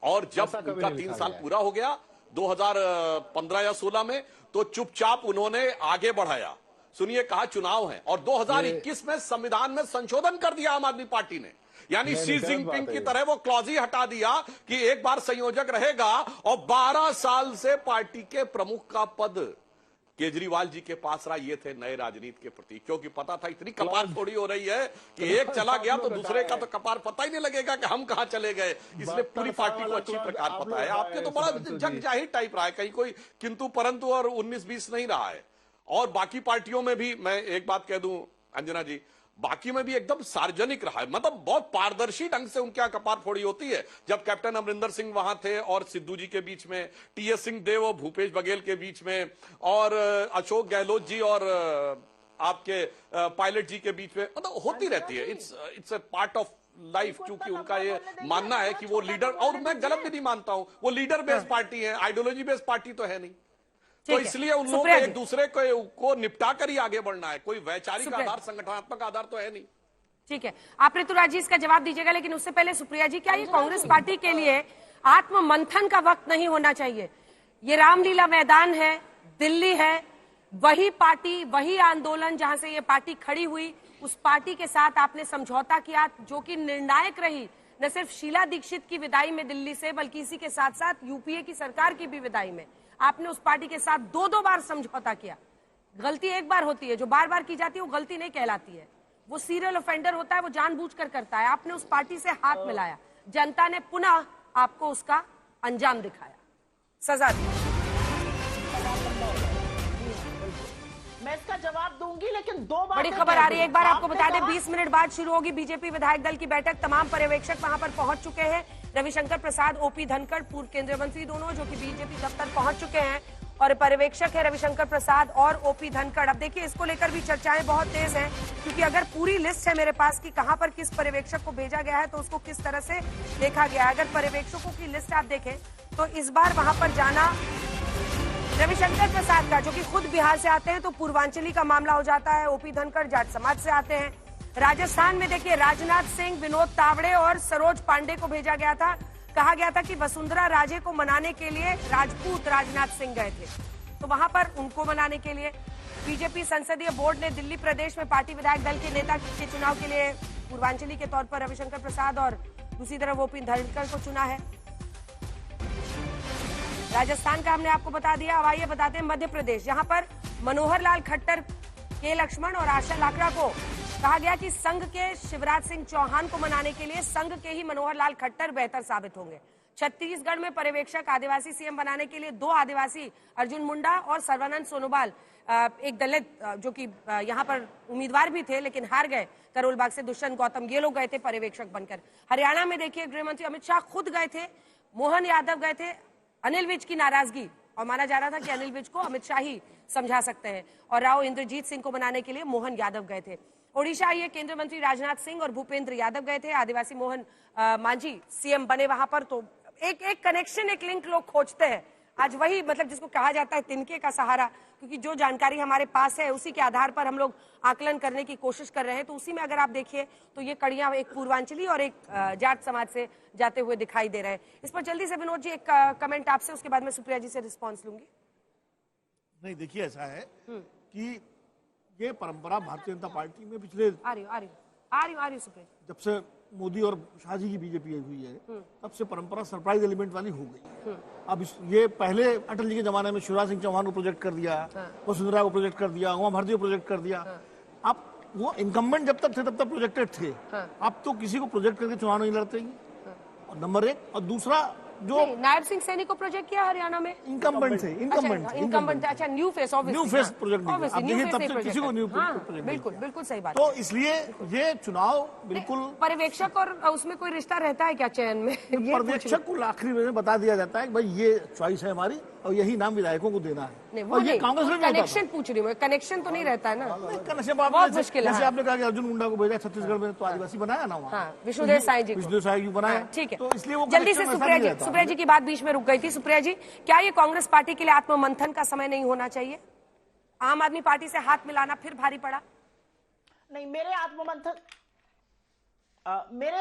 और जब उनका 3 साल पूरा हो गया 2015 या 16 में, तो चुपचाप उन्होंने आगे बढ़ाया। सुनिए, कहा चुनाव है, और 2021 में संविधान में संशोधन कर दिया आम आदमी पार्टी ने। यानी शी जिनपिंग की तरह वो क्लॉज ही हटा दिया कि एक बार संयोजक रहेगा और 12 साल से पार्टी के प्रमुख का पद केजरीवाल जी के पास रहा, ये थे नए राजनीति के प्रति, क्योंकि पता था इतनी कपार थोड़ी हो रही है कि एक चला गया तो दूसरे का तो कपार पता ही नहीं लगेगा कि हम कहां चले गए, इसलिए पूरी पार्टी को अच्छी प्रकार पता है। आपके तो बड़ा जग जाहिर टाइप रहा है, कहीं कोई किंतु परंतु और 19-20 नहीं रहा है। और बाकी पार्टियों में भी मैं एक बात कह दूं अंजना जी, बाकी में भी एकदम सार्वजनिक रहा है, मतलब बहुत पारदर्शी ढंग से उनके कपार फोड़ी होती है। जब कैप्टन अमरिंदर सिंह वहां थे और सिद्धू जी के बीच में, टीएस सिंहदेव और भूपेश बघेल के बीच में, और अशोक गहलोत जी और आपके पायलट जी के बीच में, मतलब होती रहती है। It's a part of life, क्योंकि उनका ये मानना है कि वो लीडर, और मैं गलत भी नहीं मानता हूं, वो लीडर बेस्ड पार्टी है, आइडियोलॉजी बेस्ड पार्टी तो है नहीं। तो इसलिए उन लोगों को एक दूसरे को निपटा कर ही आगे बढ़ना है, कोई वैचारिक आधार, संगठनात्मक आधार तो है नहीं। ठीक है, आप ऋतुराज जी इसका जवाब दीजिएगा, लेकिन उससे पहले सुप्रिया जी, क्या ये कांग्रेस पार्टी के लिए आत्म मंथन का वक्त नहीं होना चाहिए? ये रामलीला मैदान है, दिल्ली है, वही पार्टी, वही आंदोलन जहां से ये पार्टी खड़ी हुई, उस पार्टी के साथ आपने समझौता किया जो कि निर्णायक रही, न सिर्फ शीला दीक्षित की विदाई में दिल्ली से, बल्कि इसी के साथ साथ यूपीए की सरकार की भी विदाई में आपने उस पार्टी के साथ दो बार समझौता किया। गलती एक बार होती है, जो बार बार की जाती है वो गलती नहीं कहलाती है, वो सीरियल ऑफेंडर होता है, वो जानबूझकर करता है। आपने उस पार्टी से हाथ मिलाया, जनता ने पुनः आपको उसका अंजाम दिखाया, सजा दी। मैं इसका जवाब दूंगी, लेकिन दो बार बड़ी खबर आ रही है, एक बार आपको बता दें, 20 मिनट बाद शुरू होगी बीजेपी विधायक दल की बैठक। तमाम पर्यवेक्षक वहां पर पहुंच चुके हैं। रविशंकर प्रसाद, ओपी धनखड़, पूर्व केंद्रीय मंत्री दोनों, जो कि बीजेपी दफ्तर पहुंच चुके हैं, और पर्यवेक्षक है रविशंकर प्रसाद और ओपी धनखड़। अब देखिए, इसको लेकर भी चर्चाएं बहुत तेज हैं, क्योंकि अगर पूरी लिस्ट है मेरे पास कि कहां पर किस पर्यवेक्षक को भेजा गया है, तो उसको किस तरह से देखा गया है। अगर पर्यवेक्षकों की लिस्ट आप देखें तो इस बार वहां पर जाना रविशंकर प्रसाद का, जो कि खुद बिहार से आते हैं, तो पूर्वांचली का मामला हो जाता है। ओपी धनखड़ जाट समाज से आते हैं। राजस्थान में देखिए, राजनाथ सिंह, विनोद तावड़े और सरोज पांडे को भेजा गया था। कहा गया था कि वसुंधरा राजे को मनाने के लिए राजपूत राजनाथ सिंह गए थे, तो वहां पर उनको मनाने के लिए बीजेपी संसदीय बोर्ड ने दिल्ली प्रदेश में पार्टी विधायक दल के नेता के चुनाव के लिए पूर्वांचली के तौर पर रविशंकर प्रसाद और दूसरी तरफ ओपी धनखड़ को चुना है। राजस्थान का हमने आपको बता दिया। अब आइए बताते हैं मध्य प्रदेश, जहां पर मनोहर लाल खट्टर, के लक्ष्मण और आशा लाकड़ा को कहा गया कि संघ के शिवराज सिंह चौहान को मनाने के लिए संघ के ही मनोहर लाल खट्टर बेहतर साबित होंगे। छत्तीसगढ़ में पर्यवेक्षक आदिवासी सीएम बनाने के लिए 2 आदिवासी, अर्जुन मुंडा और सर्वानंद सोनोवाल, एक दलित जो कि यहाँ पर उम्मीदवार भी थे लेकिन हार गए, करोल बाग से दुष्यंत गौतम, ये लोग गए थे पर्यवेक्षक बनकर। हरियाणा में देखिए, गृह मंत्री अमित शाह खुद गए थे, मोहन यादव गए थे। अनिल विज की नाराजगी, और माना जा रहा था कि अनिल विज को अमित शाह ही समझा सकते हैं, और राव इंद्रजीत सिंह को मनाने के लिए मोहन यादव गए थे। ओडिशा ये केंद्रीय मंत्री राजनाथ सिंह और भूपेंद्र यादव गए थे। आदिवासी मोहन मांझी सीएम बने वहां पर। तो एक कनेक्शन, एक लिंक लोग खोजते हैं आज, वही मतलब जिसको कहा जाता है तिनके का सहारा, क्योंकि जो जानकारी हमारे पास है उसी के आधार पर हम लोग आकलन करने की कोशिश कर रहे हैं। तो उसी में अगर आप देखिए तो ये कड़ियां एक पूर्वांचली और एक जाट समाज से जाते हुए दिखाई दे रहे हैं। इस पर जल्दी से विनोद जी एक कमेंट आपसे, उसके बाद मैं सुप्रिया जी से रिस्पॉन्स लूंगी। नहीं, देखिए ऐसा है कि ये परंपरा भारतीय जनता पार्टी में पिछले आ रही सुप्रिया, जब से मोदी और शाह जी की बीजेपी हुई है, तब से परंपरा सरप्राइज एलिमेंट वाली हो गई। अब ये पहले अटल जी के जमाने में शिवराज सिंह चौहान को प्रोजेक्ट कर दिया, वसुंधरा को प्रोजेक्ट कर दिया, उमा भारती को प्रोजेक्ट कर दिया। अब वो इनकम्बेंट जब तक थे तब तक प्रोजेक्टेड थे। अब तो किसी को प्रोजेक्ट करके चुनाव नहीं लड़ते, नंबर 1। और दूसरा, जो नायब सिंह सैनी को प्रोजेक्ट किया हरियाणा में, इनकम्बेंट थे, इनकम्बेंट। अच्छा, न्यू फेस प्रोजेक्ट नहीं, अब देखिए तब से किसी को न्यू प्रोजेक्ट। बिल्कुल सही बात। तो इसलिए ये चुनाव बिल्कुल, पर्यवेक्षक और उसमें कोई रिश्ता रहता है क्या चयन में? पर्यवेक्षक को आखिरी में बता दिया जाता है कि भाई ये चॉइस है हमारी और यही नाम विधायकों को देना है। और ये कांग्रेस में कनेक्शन पूछ रही हूँ, कनेक्शन तो नहीं रहता है ना, कनेक्शन बहुत मुश्किल है। जैसे आपने कहा कि अर्जुन मुंडा को भेजा छत्तीसगढ़ में, तो आदिवासी बनाया ना वहाँ, विष्णुदेव साई जी बनाया। ठीक है, तो इसलिए वो जल्दी से सुप्रिया जी की बात बीच में रुक गई थी। सुप्रिया जी, क्या ये कांग्रेस पार्टी के लिए आत्ममंथन का समय नहीं होना चाहिए? आम आदमी पार्टी से हाथ मिलाना फिर भारी पड़ा? नहीं, मेरे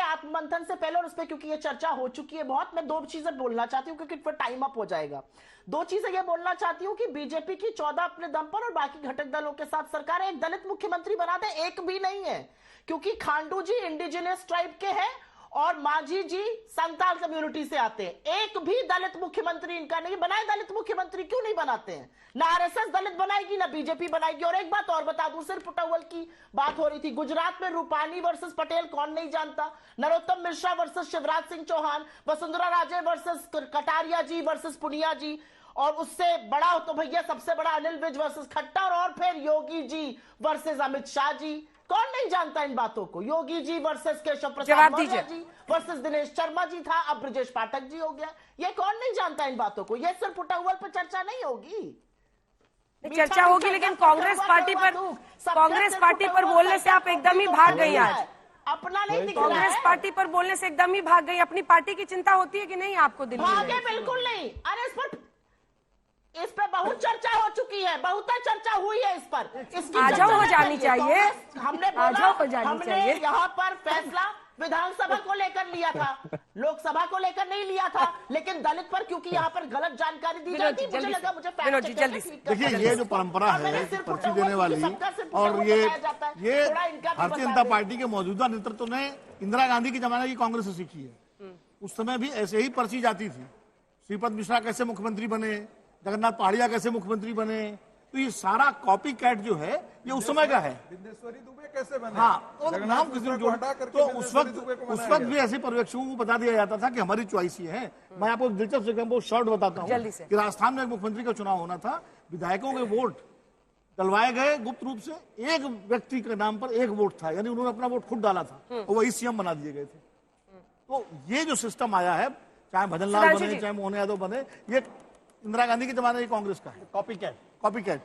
आत्ममंथन से पहले, और उस पर क्योंकि ये चर्चा हो चुकी है बहुत, मैं 2 चीजें बोलना चाहती हूँ क्योंकि फिर टाइम अप हो जाएगा। 2 चीजें ये बोलना चाहती हूँ कि बीजेपी की 14 अपने दम पर और बाकी घटक दलों के साथ सरकार एक दलित मुख्यमंत्री बना दे, एक भी नहीं है, क्योंकि खांडू जी इंडिजिनस ट्राइब के हैं और मांझी जी संताल कम्युनिटी से आते हैं। एक भी दलित मुख्यमंत्री इनका नहीं बनाए। दलित मुख्यमंत्री क्यों नहीं बनाते हैं? ना आरएसएस दलित बनाएगी, ना बीजेपी बनाएगी। और एक बात और बता दूं, सिर्फ पुटौल की बात हो रही थी, गुजरात में रूपानी वर्सेस पटेल कौन नहीं जानता? नरोत्तम मिश्रा वर्सेस शिवराज सिंह चौहान, वसुंधरा राजे वर्सेस कटारिया जी वर्सेस पुनिया जी, और उससे बड़ा हो तो भैया सबसे बड़ा अनिल विज वर्सेस खट्टर, और फिर योगी जी वर्सेस अमित शाह जी। कौन नहीं जानता इन बातों को? योगी जी वर्सेस केशव प्रसाद मौर्य जी वर्सेस दिनेश शर्मा जी था, अब ब्रजेश पाठक जी हो गया। ये कौन नहीं जानता इन बातों को? ये सिर्फ पुटौल पर चर्चा नहीं होगी, चर्चा होगी, लेकिन कांग्रेस पार्टी पर बोलने से आप एकदम ही भाग गई आज। अपना नहीं दिख कांग्रेस रहा है। पार्टी पर बोलने से एकदम ही भाग गई। अपनी पार्टी की चिंता होती है कि नहीं आपको दिल्ली में? भागे बिल्कुल नहीं। अरे इस पर बहुत चर्चा हो चुकी है, बहुत चर्चा हुई है इस पर। इसकी आजाओ हो जानी चाहिए, हमने आजाओ हो जानी चाहिए। यहाँ पर फैसला विधानसभा को लेकर लिया था, लोकसभा को लेकर नहीं लिया था, लेकिन दलित पर क्योंकि यहाँ पर गलत जानकारी दी जाती, मुझे लगा मुझे देखिए ये जो परंपरा है पर्ची देने वाली, और ये भारतीय जनता पार्टी के मौजूदा नेतृत्व ने इंदिरा गांधी के जमाने की कांग्रेस से सीखी है। उस समय भी ऐसे ही पर्ची जाती थी। श्रीपद मिश्रा कैसे मुख्यमंत्री बने, जगन्नाथ पहाड़िया कैसे मुख्यमंत्री बने, तो ये सारा कॉपी कैट जो है ये उस समय का है। बिंदेश्वरी दुबे कैसे बने? हाँ, और नाम किसी को तो उस वक्त भी ऐसे पर्यवेक्षकों को बता दिया जाता था कि हमारी चॉइस ये है। मैं आपको दिलचस्प एग्जाम्पल शॉर्ट बताता हूँ कि राजस्थान में एक मुख्यमंत्री का चुनाव होना था, विधायकों के वोट डलवाए गए गुप्त रूप से, एक व्यक्ति के नाम पर एक वोट था, यानी उन्होंने अपना वोट खुद डाला था और वही सीएम बना दिए गए थे। तो ये जो सिस्टम आया है, चाहे भजन लाल बने चाहे मोहन यादव बने, ये इंदिरा गांधी के जमाने की कांग्रेस का है, कॉपी कैट।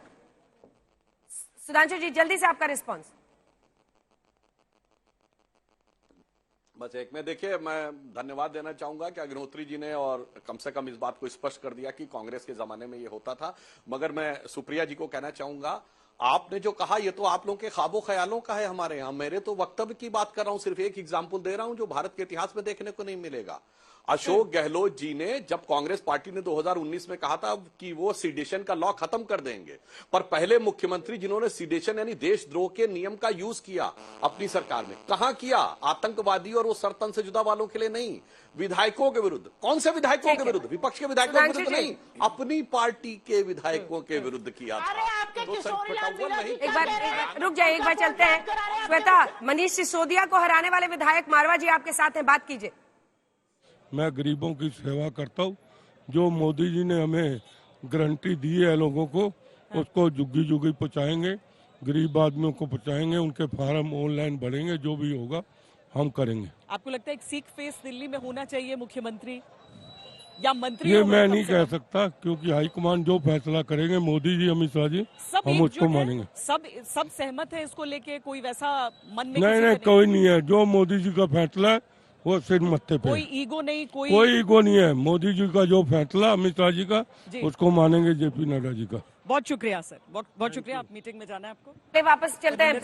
सुधांशु जी जल्दी से आपका रिस्पांस। बस एक में देखिए, मैं धन्यवाद देना चाहूंगा कि अग्निहोत्री जी ने और कम से कम इस बात को स्पष्ट कर दिया कि कांग्रेस के जमाने में ये होता था। मगर मैं सुप्रिया जी को कहना चाहूंगा, आपने जो कहा ये तो आप लोगों के ख्वाबों ख्यालों का है। हमारे यहाँ मेरे तो वक्तव्य की बात कर रहा हूं, सिर्फ एक एग्जाम्पल दे रहा हूं जो भारत के इतिहास में देखने को नहीं मिलेगा। अशोक गहलोत जी ने, जब कांग्रेस पार्टी ने 2019 में कहा था कि वो सीडेशन का लॉ खत्म कर देंगे, पर पहले मुख्यमंत्री जिन्होंने सीडेशन यानी देशद्रोह के नियम का यूज किया अपनी सरकार में, कहां किया? आतंकवादी और वो सरतन से जुदा वालों के लिए नहीं, विधायकों के विरुद्ध। कौन से विधायकों के विरुद्ध? विपक्ष के विधायकों के विरुद्ध नहीं, अपनी पार्टी के विधायकों के विरुद्ध किया था। एक बार रुक जाए, एक बार चलते हैं। श्वेता, मनीष सिसोदिया को हराने वाले विधायक मारवा जी आपके साथ हैं, बात कीजिए। मैं गरीबों की सेवा करता हूँ। जो मोदी जी ने हमें गारंटी दी है लोगों को, उसको जुग्गी जुग्गी पहुँचाएंगे, गरीब आदमियों को पहुँचाएंगे, उनके फार्म ऑनलाइन भरेंगे, जो भी होगा हम करेंगे। आपको लगता है एक सिख फेस दिल्ली में होना चाहिए मुख्यमंत्री या मंत्री? ये मैं नहीं कह सकता, क्योंकि हाईकमान जो फैसला करेंगे, मोदी जी अमित शाह जी, हम उसको मानेंगे। सब सहमत है इसको लेके? कोई वैसा मन में नहीं, कोई नहीं है। जो मोदी जी का फैसला है वो सिर मत्थे पे। कोई ईगो नहीं, कोई ईगो नहीं है। मोदी जी का जो फैसला, अमित शाह जी का, उसको मानेंगे जेपी नड्डा जी का। बहुत शुक्रिया सर, बहुत शुक्रिया। आप मीटिंग में जाना है आपको। वापस चलते हैं।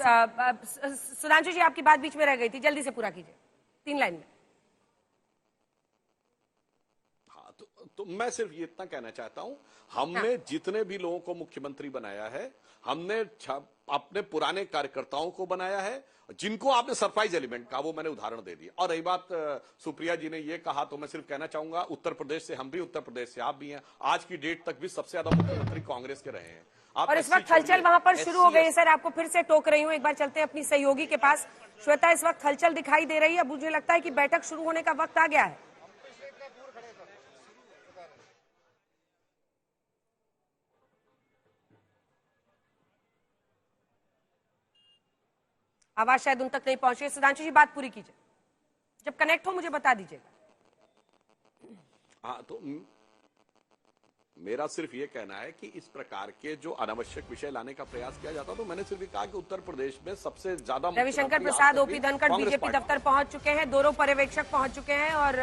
सुधांशु जी आपकी बात बीच में रह गई थी, जल्दी से पूरा कीजिए 3 लाइन में। हाँ, तो मैं सिर्फ ये इतना कहना चाहता हूं, हमने जितने भी लोगों को मुख्यमंत्री बनाया है, हमने अपने पुराने कार्यकर्ताओं को बनाया है, जिनको आपने सरप्राइज एलिमेंट कहा वो मैंने उदाहरण दे दिया। और रही बात सुप्रिया जी ने ये कहा, तो मैं सिर्फ कहना चाहूंगा, उत्तर प्रदेश से हम भी, उत्तर प्रदेश से आप भी हैं, आज की डेट तक भी सबसे ज्यादा मुख्यमंत्री कांग्रेस के रहे हैं। और इस वक्त हलचल वहां पर शुरू हो गई है। सर आपको फिर से टोक रही हूँ, एक बार चलते हैं अपनी सहयोगी के पास। श्वेता, इस वक्त हलचल दिखाई दे रही है, मुझे लगता है कि बैठक शुरू होने का वक्त आ गया है। आवाज शायद उन तक नहीं पहुंची। सुधांशु जी बात पूरी कीजिए, जब कनेक्ट हो मुझे बता दीजिएगा। हाँ, तो मेरा सिर्फ ये कहना है कि इस प्रकार के जो अनावश्यक विषय लाने का प्रयास किया जाता, तो मैंने सिर्फ कहा कि उत्तर प्रदेश में सबसे ज्यादा रविशंकर प्रसाद, ओपी धनखड़ बीजेपी दफ्तर पहुंच चुके हैं, दोनों पर्यवेक्षक पहुंच चुके हैं और